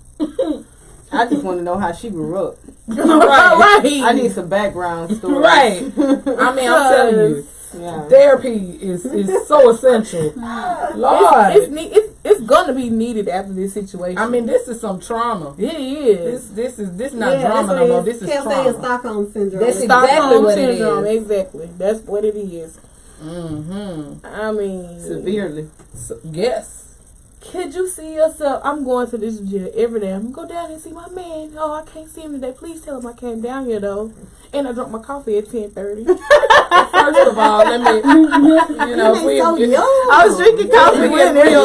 I just want to know how she grew up. Right. I need some background story. Right. I mean, I'm telling you, Yeah. therapy is so essential. Lord. It's gonna be needed after this situation. I mean, this is some trauma. it is. This not drama no more. This is Can't say it's trauma. Stockholm syndrome. That's Stockholm exactly what it syndrome. is. Exactly. That's what it is. Mm-hmm. I mean, Severely. Yes. could you see yourself? I'm going to this jail every day. I'm gonna go down and see my man. Oh, I can't see him today. Please tell him I came down here though. And I drank my coffee at 10:30. First of all, let me, you know, if we, so if, young. I was drinking coffee if we with in real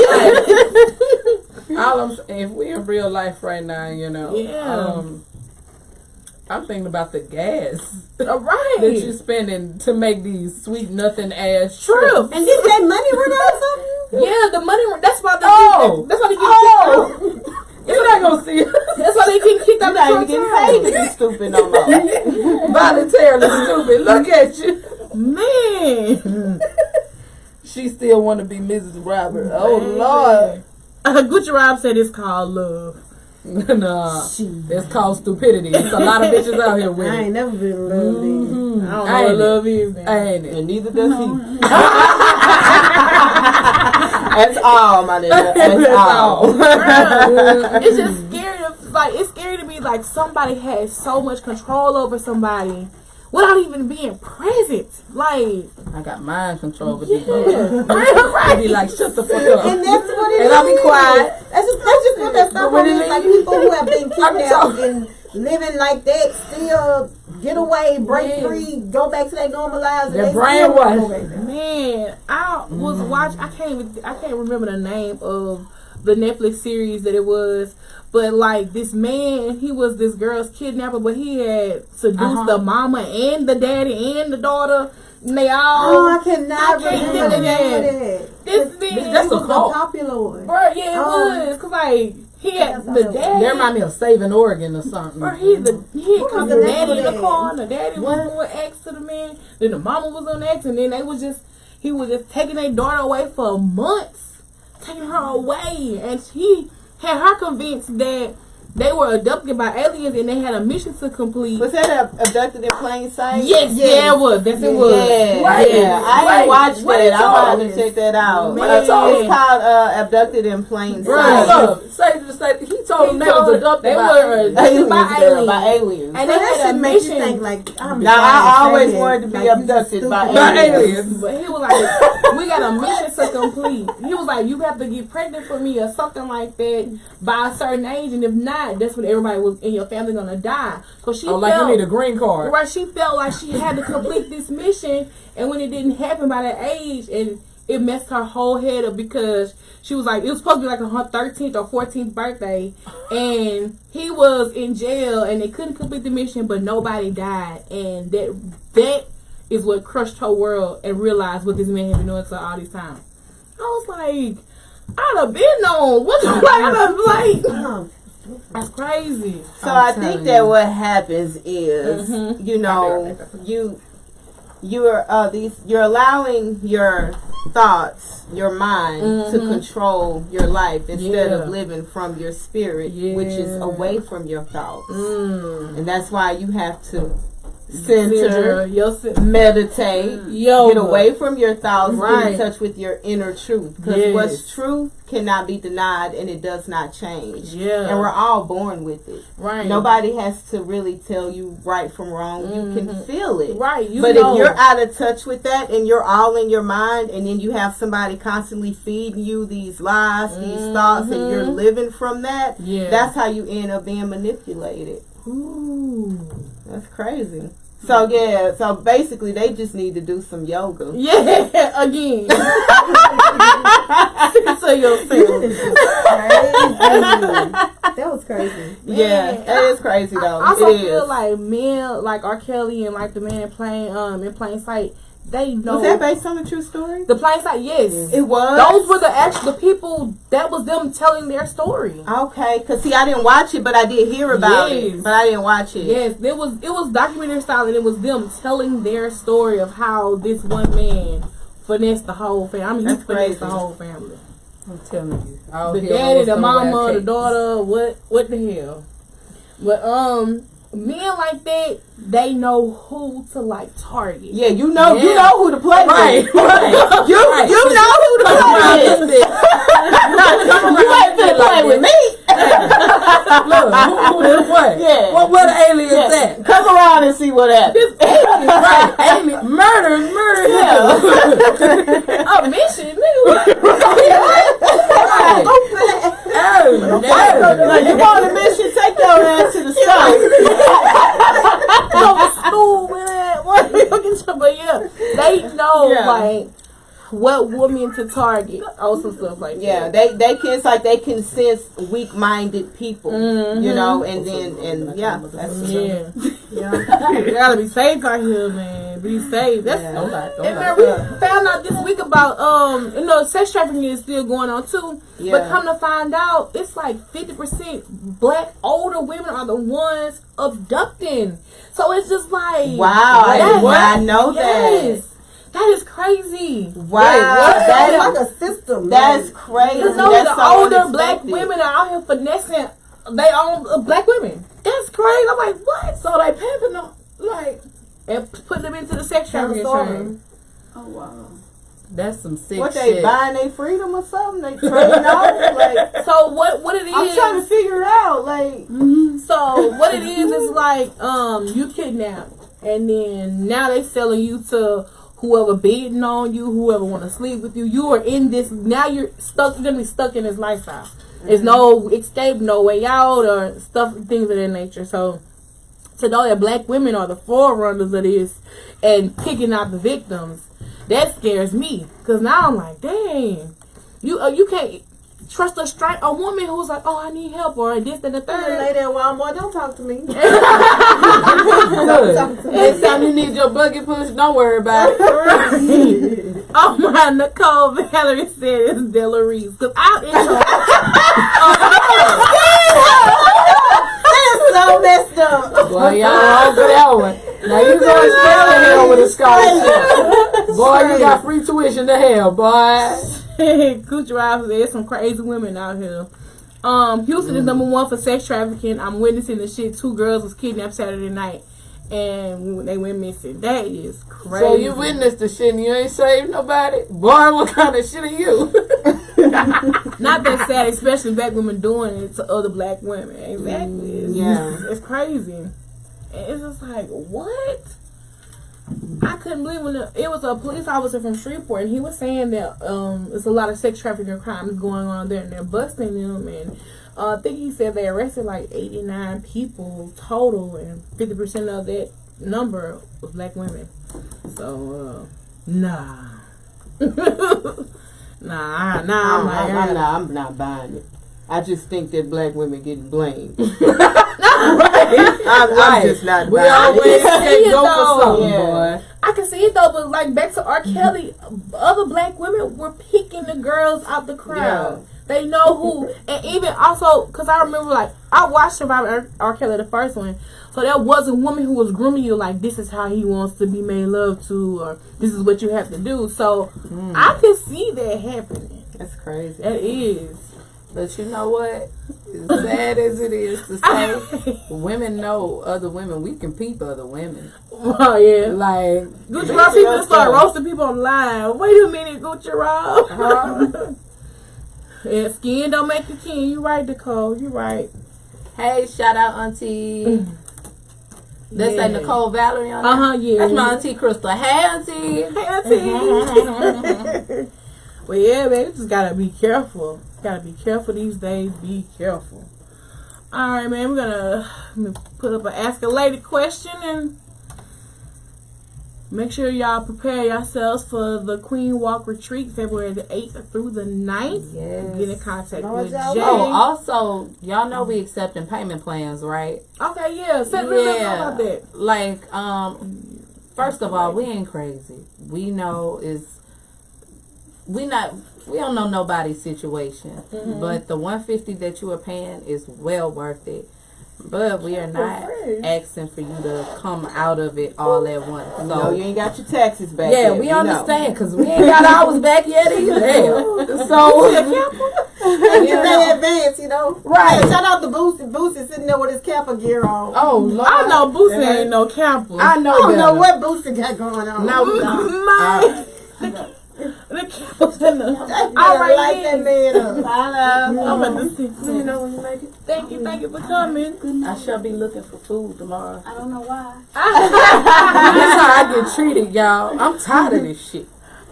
him. life, if we in real life right now, you know, Yeah. I'm thinking about the gas All right. that you're spending to make these sweet nothing ass True. trips. And did that money run out or something? Yeah, the money. That's why they. Oh. That's why they get Oh. You're not gonna see it. That's why they get kicked out You're not the even getting paid to be stupid no more. Voluntarily stupid. Look at you. Man. She still want to be Mrs. Robert. Oh, Lord. Gucci Rob said it's called love. Nah, it's called stupidity. There's a lot of bitches out here with I it. ain't never been in love. I don't know what love is, man. Ain't it? And neither does he. That's all, my nigga. That's all. It's just scary. It's scary to be like somebody has so much control over somebody without even being present. Like, I got mind control with these folks. right. I be like, shut the fuck up. And that's what it is. And I'll be quiet. That's just what that stuff When it is. Like leave- people who have been I be kidnapped talking. and living like that, still get away, break free, go back to their normal lives. and They're they still brainwashed. go back there. Man, I was watching. I can't remember the name of the Netflix series that it was, but like this man, he was this girl's kidnapper, but he had seduced the mama and the daddy and the daughter. And they all. Oh, I cannot I can't remember the think name of of that. This man, That's It a was the cult. popular one. bro, yeah, it was, cause like he had the daddy. They remind me of Saving Oregon or something. Bro, he had come the the name daddy of in the that? car, and the daddy was doing X to the man. Then the mama was on X, and then he was just taking their daughter away for months, taking her away, and he had her convinced that they were abducted by aliens and they had a mission to complete. Was that abducted in plain sight? Yes, yeah, it was. Yes, it was. Yeah, Right. yeah. I ain't watched What that. is I'm all going to check that out. Man. It's called Abducted in Plain Right. Sight. Look, he told them they was adopted They by were abducted by Aliens, girl, by aliens. aliens. And So they that had a should make you mission. think like I'm Now, I trying always say wanted to that. be Like, you abducted by stupid. By aliens. aliens. But he was like, we got a mission to complete. He was like, you have to get pregnant for me or something like that by a certain age, and if not, that's when everybody was in your family gonna die. So she like you need a green card. right. She felt like she had to complete this mission, and when it didn't happen by that age, and it messed her whole head up because she was like, it was supposed to be like on her 13th or 14th birthday, and he was in jail, and they couldn't complete the mission, but nobody died, and that is what crushed her world and realized what this man had been doing to her all this time. I was like, I'd have been on. What the like? That's crazy. So I think that what happens is, you know, you're allowing your thoughts, your mind to control your life instead of living from your spirit, which is away from your thoughts. And that's why you have to center, meditate, get away from your thoughts, get in touch with your inner truth. Because what's truth cannot be denied, and it does not change. And we're all born with it. Nobody has to really tell you right from wrong. You can feel it. But if you're out of touch with that and you're all in your mind, and then you have somebody constantly feeding you these lies, these thoughts, and you're living from that, that's how you end up being manipulated. That's crazy. So so basically they just need to do some yoga. Again. So yourself. That was crazy. That is crazy though. I also feel like men like R. Kelly and like the man in plain sight, they know. Was that based on a true story? The Plain Sight, yes. It was? Those were the people, that was them telling their story. Okay, because see, I didn't watch it, but I did hear about it. But I didn't watch it. Yes, it was documentary style, and it was them telling their story of how this one man finessed the whole family. I mean, he finessed the whole family. I'm telling you. The daddy, the mama, the daughter, what the hell? But men like that, they know who to like target. Yeah, you know who to play with. You know who to play with. You ain't finna play with me. Look, who did what? Yeah. What the aliens at? Come around and see what happens. Alien. Murder. A mission, nigga. Like, you want a mission? Take your ass to the School with that. But yeah, they know like what woman to target. Some stuff like yeah, that. they can. It's like they can sense weak-minded people, you know, and that's yeah. You gotta be safe out here, man. Be safe. That's Don't lie. and man, we found out this week about sex trafficking is still going on too. Yeah. But come to find out, it's like 50% black older women are the ones abducting. So it's just like wow, I did not know that. That is crazy. Wow, that is like a system. That's crazy. You know, That's the so older unexpected. black women are out here finessing they own black women. That's crazy. I'm like, what? So they pimping them like And put them into the sex trafficking trade. Oh wow. that's some sick What, shit. they buying their freedom or something? They trading off? Like, So what it is? I'm trying to figure it out. Like, So what it is like you kidnapped, and then now they selling you to whoever bidding on you, whoever want to sleep with you. You are in this now. You're stuck. You're gonna be stuck in this lifestyle. There's no escape, no way out, or stuff, things of that nature. So to know that black women are the forerunners of this and picking out the victims, that scares me. Cause now I'm like, dang, you can't trust a woman who's like, oh, I need help, or this and the Hey, third. lady at Walmart, don't talk to me. Next time you need your buggy push, don't worry about it. Oh my, Nicole Valerie said it's Della Reese. Cause I'm intro. So messed up. Well, y'all all for that one. Now you going straight to hell with a scholarship. Boy, you got free tuition to hell, boy. Coochie Rob, there's some crazy women out here. Houston is number 1 for sex trafficking. I'm witnessing the shit. 2 girls was kidnapped Saturday night, and they went missing. That is crazy. So you witnessed the shit and you ain't saved nobody? Boy, what kind of shit are you? Not that sad, especially black women doing it to other black women. Exactly. It's crazy. And it's just like, what? I couldn't believe when it was a police officer from Shreveport, and he was saying that there's a lot of sex trafficking crimes going on there, and they're busting them. And I think he said they arrested like 89 people total, and 50% of that number was black women. So nah. I'm not buying it. I just think that black women getting blamed. I'm just not We buying always it. say go for something, Yeah. boy. I can see it though, but like back to R. Kelly, other black women were picking the girls out the crowd. Yeah. They know who, and even also, because I remember like I watched Survivor R. Kelly, the first one. So there was a woman who was grooming you like, this is how he wants to be made love to, or this is what you have to do. So I can see that happening. That's crazy. That is. But you know what? As sad as it is to say, women know other women. We can peep other women. Oh yeah. Like, Gucci Rob, people start roasting people online. Wait a minute, Gucci Rob. Yeah, skin don't make you kin. You right, Nicole. You right. hey, shout out Auntie. Let's say Nicole Valerie on that. Yeah. That's my Auntie Crystal. Hey, Auntie. Hey, Auntie. Well, yeah, man, you just gotta be careful. Gotta be careful these days. Be careful. All right, man. We're gonna put up an Ask a Lady question and make sure y'all prepare yourselves for the Queen Walk Retreat, February the 8th through the 9th. Yes. Get in contact Know with Jay. what y'all Oh, also, y'all know we accepting payment plans, right? Okay, yeah. Let me know about that. Like, first of all, we ain't crazy. We know we don't know nobody's situation, but the $150 that you are paying is well worth it. But we are not asking for you to come out of it all at once. So No, you ain't got your taxes back. yeah, yet, we know. understand because we ain't got ours back yet either. Hell. So They advance, you know. Right. Hey, shout out to Boosie. Boosie sitting there with his Kappa gear on. oh Lord, I know Boosie ain't no camper. I know. I don't know better. what Boosie got going on. No, The camper's in the. I All right, like that man up. I'm about to see. Let me know when you make it. Thank you for coming. I shall be looking for food tomorrow. I don't know why. That's how I get treated, y'all. I'm tired of this shit.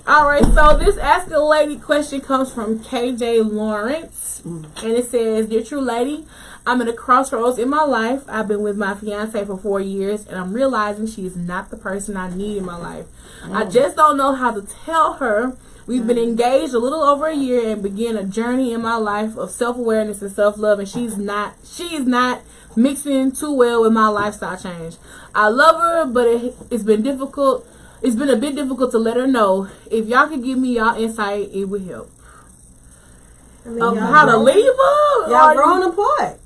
All right, so this Ask a Lady question comes from KJ Lawrence, and it says, "Dear True Lady, I'm at a crossroads in my life. I've been with my fiance for 4 years, and I'm realizing she is not the person I need in my life. I just don't know how to tell her. We've been engaged a little over a year and began a journey in my life of self-awareness and self-love, and she is not mixing too well with my lifestyle change. I love her, but it's been difficult. It's been a bit difficult to let her know. If y'all could give me y'all insight, it would help. I mean, How to leave her? Y'all grown apart.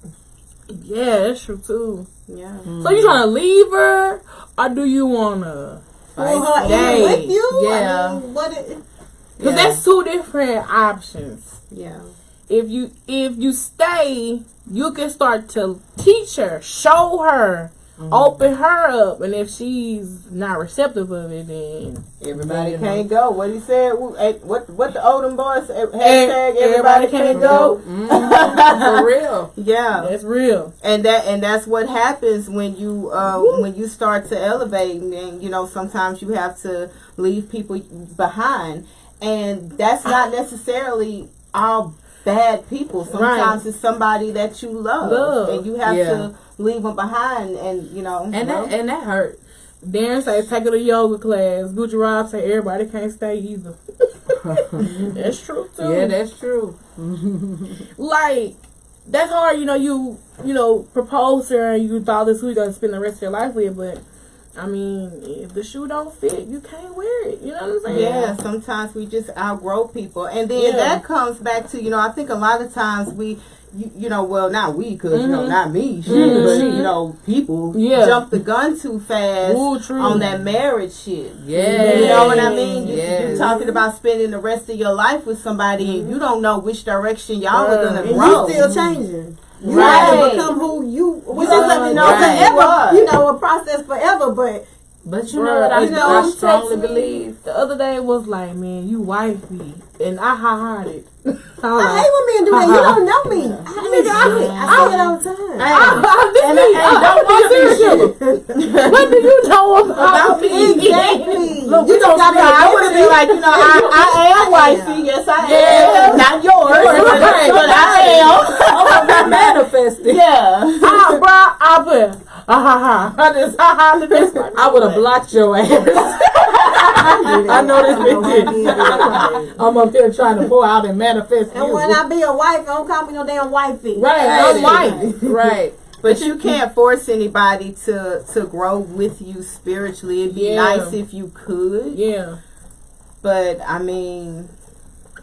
Yeah, that's true too. Yeah. So you trying to leave her, or do you wanna Pull her stay? in with you? Yeah. I mean, Because that's two different options. Yeah. If you stay, you can start to teach her, show her, open her up, and if she's not receptive of it, then Everybody can't go. What he said? What the Odom boys said? Hashtag everybody can't go. For real. Yeah, that's real. and that's what happens when you start to elevate, and you know sometimes you have to leave people behind, and that's not necessarily all bad people. Sometimes it's somebody that you love. And you have to leave them behind, and you know, And that hurt. Darren say take her to yoga class. Gucci Rob say everybody can't stay either. That's true too. Yeah, that's true. Like that's hard. You propose to her and you thought this who you're gonna spend the rest of your life with, but I mean, if the shoe don't fit, you can't wear it. You know what I'm saying? Yeah, sometimes we just outgrow people. And then that comes back to, I think a lot of times well, not we, because, not me, but, people jump the gun too fast on that marriage shit. Yeah. You know what I mean? You're talking about spending the rest of your life with somebody and you don't know which direction y'all are going to grow. And you still changing. You Right. have to become who you, which is forever, a process forever, But you know what I strongly believe? The other day was like, man, you wifey. And I ha-ha'd it. I hate when men do that. You don't know me. I say it all the time. What do you know about me? Exactly. Look, you don't got I would have been like, I am wifey. Yes, I am. Not yours, but I am. I'm manifesting. Yeah. I put I just ha-ha the best part. I would have blocked your ass. I know this bitch. I'm up here trying to pour out and manifest. And when I be a wife, don't call me no damn wifey. Right, I'm wife. Right. But you can't force anybody to grow with you spiritually. It'd be nice if you could. Yeah. But I mean,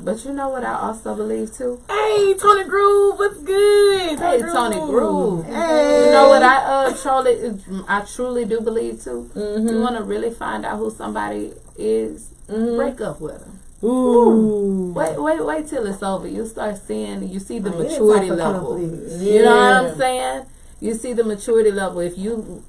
but you know what I also believe too? Hey, Tony Groove, what's good? Hey, Tony Groove. Hey. You know what I truly do believe too? You want to really find out who somebody is, break up with them. Ooh. Wait till it's over. You start seeing, you see the maturity level. You know what I'm saying? You see the maturity level. If you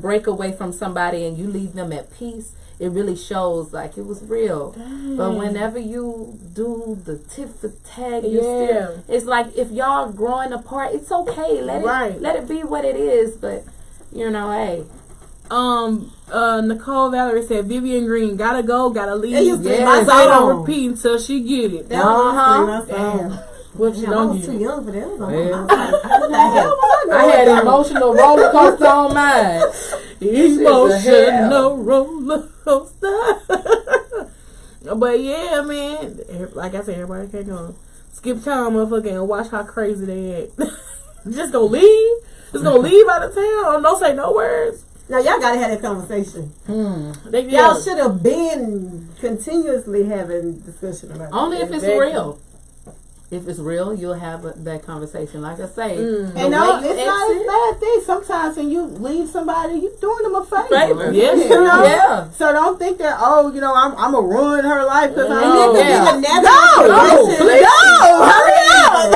break away from somebody and you leave them at peace, it really shows like it was real. Dang. But whenever you do the tit for tat, it's like if y'all growing apart, it's okay. Let it be what it is. But hey. Nicole Valerie said Vivian Green gotta go, gotta leave. I say it on repeat until she get it. What you don't I was too young for that. I had an emotional roller coaster on mine. Emotional roller coaster. But yeah, man, like I said, everybody can't go. Skip town, motherfucker, and watch how crazy they act. Just gonna leave. Just gonna leave out of town. Don't say no words. Now y'all gotta have that conversation. Y'all should have been continuously having discussion about it. Only if it's real. If it's real, you'll have that conversation. Like I say, and it's not a bad thing. Sometimes when you leave somebody, you're doing them a favor. Yes, yeah. So don't think that I'm gonna ruin her life because Go, hurry up.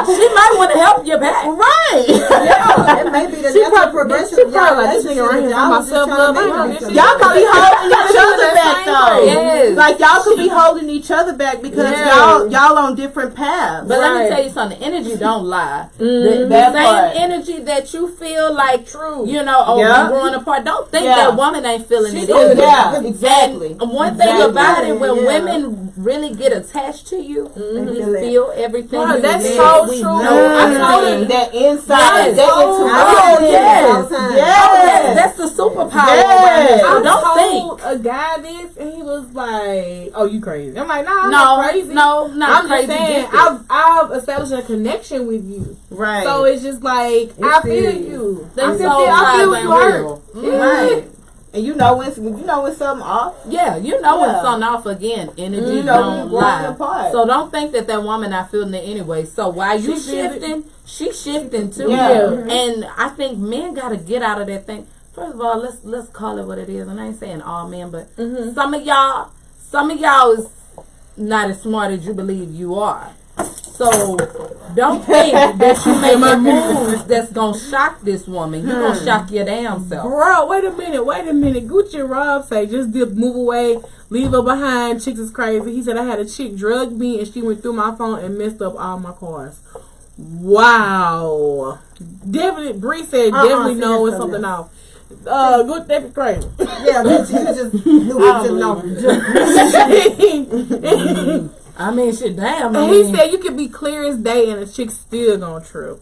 She might want to help you back, right? Yeah, it may be the natural progression. She probably like this nigga right here for myself. Y'all gonna be holding each other back. though. Yes. Like y'all could be holding each other back because y'all on different paths. But let me tell you something. Energy don't lie. Mm-hmm. The same energy that you feel like, you know, we're growing apart. Don't think that woman ain't feeling it either. Yeah, exactly. And one thing about it, when women really get attached to you, we feel everything. Wow, you that's did. so We true. know. I told you that inside, Yes. that Yes. Yes. That's the superpower. Yes. Right? I Don't told think. a guy this, and he was like, "Oh, you crazy?" I'm like, "Nah, I'm No, not crazy. no, not I'm crazy. just saying, gifted. I've established a connection with you, Right. so it's just like I feel you. Them I soul feel ties you ain't hurt. real. Right. And you know when something off. Yeah, you know when something off again. Energy You know when don't you're growing lie. apart. So don't think that woman not feeling it anyway. So while you shifting, she's shifting too. Yeah. And I think men gotta get out of that thing. First of all, let's call it what it is. And I ain't saying all men, but some of y'all is not as smart as you believe you are. So don't think that you making moves that's gonna shock this woman. You're gonna shock your damn self. Bro, wait a minute. Gucci and Rob say just dip, move away, leave her behind. Chicks is crazy. He said I had a chick drug me and she went through my phone and messed up all my cars. Wow. Definitely, Bree said definitely know when something off. Good, that'd be crazy. Yeah, you just knew what you know. I mean, shit, damn. And he said you could be clear as day and a chick still gonna trip.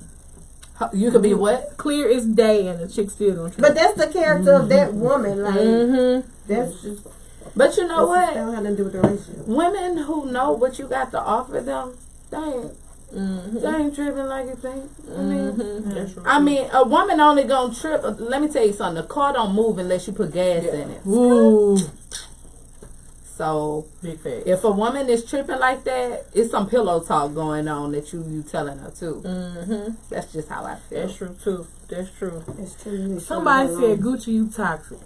You could be what? Clear as day and a chick still gonna trip. But that's the character of that woman. Like that's just. But you know what? That don't have nothing to do with the relationship. Women who know what you got to offer them, they ain't tripping like you think. I mean, a woman only gonna trip. Let me tell you something. The car don't move unless you put gas in it. Ooh. So Big fact. if a woman is tripping like that, it's some pillow talk going on that you telling her too. That's just how I feel. That's true too. That's true. It's true. Somebody said Gucci, you toxic.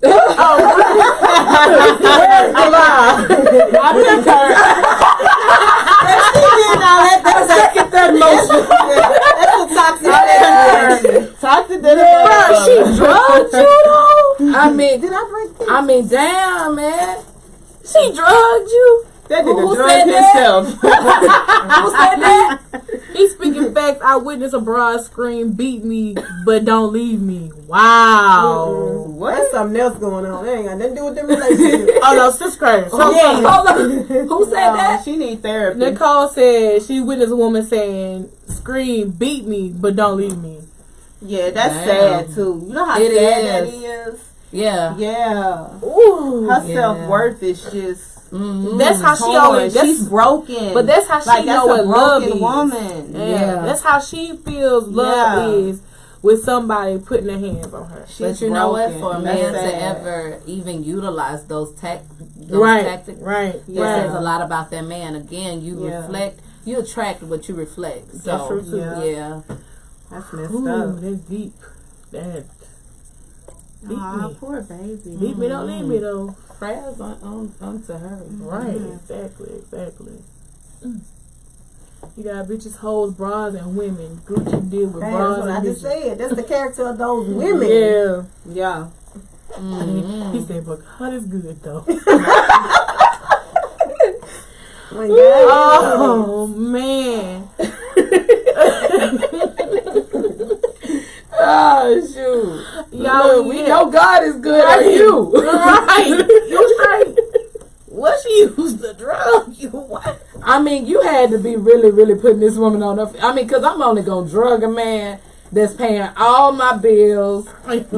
Toxic. She drugged you though. I mean, Did I break this? I mean, damn, man. She drugged you. That nigga Who drug said that? himself. Who said that? He's speaking facts. I witnessed a broad scream, beat me, but don't leave me. Wow. What? That's something else going on. That ain't got nothing to do with the relationship. Oh no, sister crazy. Hold on. Who said that? She need therapy. Nicole said she witnessed a woman saying, "Scream, beat me, but don't leave me." Yeah, that's Damn. sad too. You know how It sad is. that is? Yeah. Yeah. Ooh. Her self-worth is just That's how she torn. always. She's broken. But that's how she like, know that's what a love broken is. woman. Yeah. That's how she feels love Yeah. is with somebody putting their hands on her. But you know what? broken. For a That's man to sad. ever even utilize those tactics, Right. it Right. says a lot about that man. Again, you Yeah. reflect, you attract what you reflect. So, That's true, too. yeah. That's messed Ooh, up. that's deep. That beat Aw, me. poor baby. Beat me, don't leave me though. Prayers onto her. Right, exactly. You got bitches, hoes, bras, and women. Gucci deal with That's bras what I and just bitches. said. That's the character of those women. Yeah. Yeah. He said, but God is good though. When God Oh man. Oh shoot! Y'all, Look, we know God is good on you. Right. You right. What she used to drug you? What? I mean, you had to be really, really putting this woman on her. I mean, because I'm only gonna drug a man that's paying all my bills, that's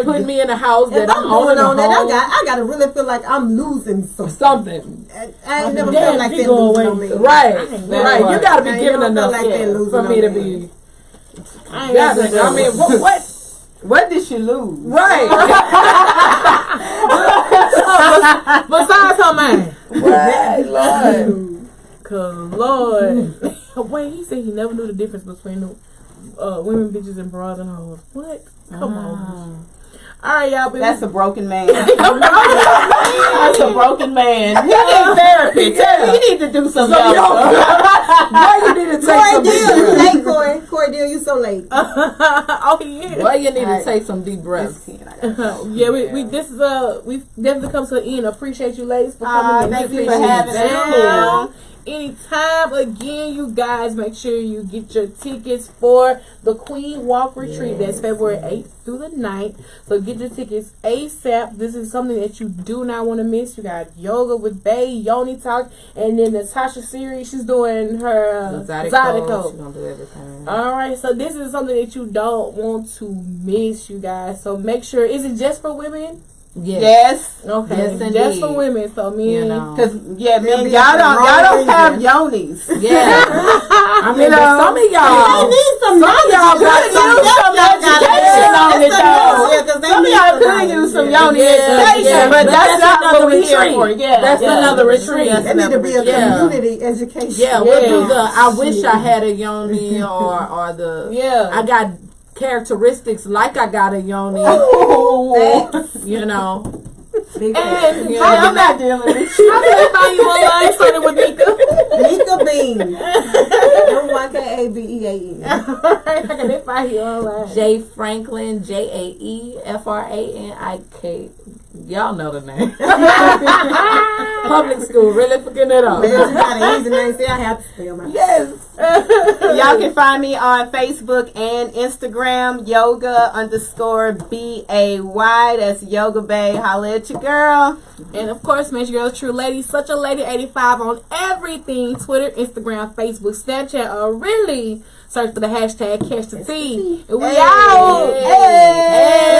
putting me in a house if that I'm I'm owning going on a that, home. I gotta really feel like I'm losing something. Something. I ain't never Damn, felt like he that go losing away. on me. Right, That's right. right. You gotta be I ain't giving never enough felt like that losing for me on to me. be. I ain't Yeah, got I mean, what? What did she lose? Right. besides her man. Right, Lord. Cause Lord, wait, he said he never knew the difference between the women, bitches, and bras and hoes. What? Come on. All right, y'all. That's a broken man. That's a broken man. He needs therapy. Tell me, he need to do some yoga. Why you need to take some Corey Deal, hey Corey Deal, you so so late. Oh, he is. Well, you need to take some deep breaths. Yeah, we we've definitely come to the end. Appreciate you ladies for coming. Thank you for having us. Anytime again, you guys, make sure you get your tickets for the Queen Walk Retreat. That's February 8th through the 9th. So get your tickets ASAP. This is something that you do not want to miss. You got yoga with Bay, Yoni Talk, and then Natasha series. She's doing her Zydeco. She's gonna do everything. All right, so this is something that you don't want to miss, you guys. So make sure. Is it just for women? Yes. Okay. Yes, just for women. So me, because y'all don't have yonis. Yeah. I mean, some of y'all need some education on it though. Some of y'all could use some yoni education, but that's not what we're here for. Yeah, that's another retreat. It need to be a community education. Yeah, we'll do the I wish I had a yoni or the I got characteristics like I got a yoni. You know. I'm not dealing with you. I'm gonna find you online. Started with Nika Bean. MYKABEAN. Alright, I can find you online. J Franklin, JAEFRANIK. Y'all know the name. Public school, really forgetting it all. You got an easy name. See, I have to spell my Yes. Y'all can find me on Facebook and Instagram, yoga_BAY. That's Yoga Bay. Holla at your girl. And of course, make sure you're a true lady, such a lady 85 on everything: Twitter, Instagram, Facebook, Snapchat, or really search for the hashtag Catch the Tea. And we out. Hey.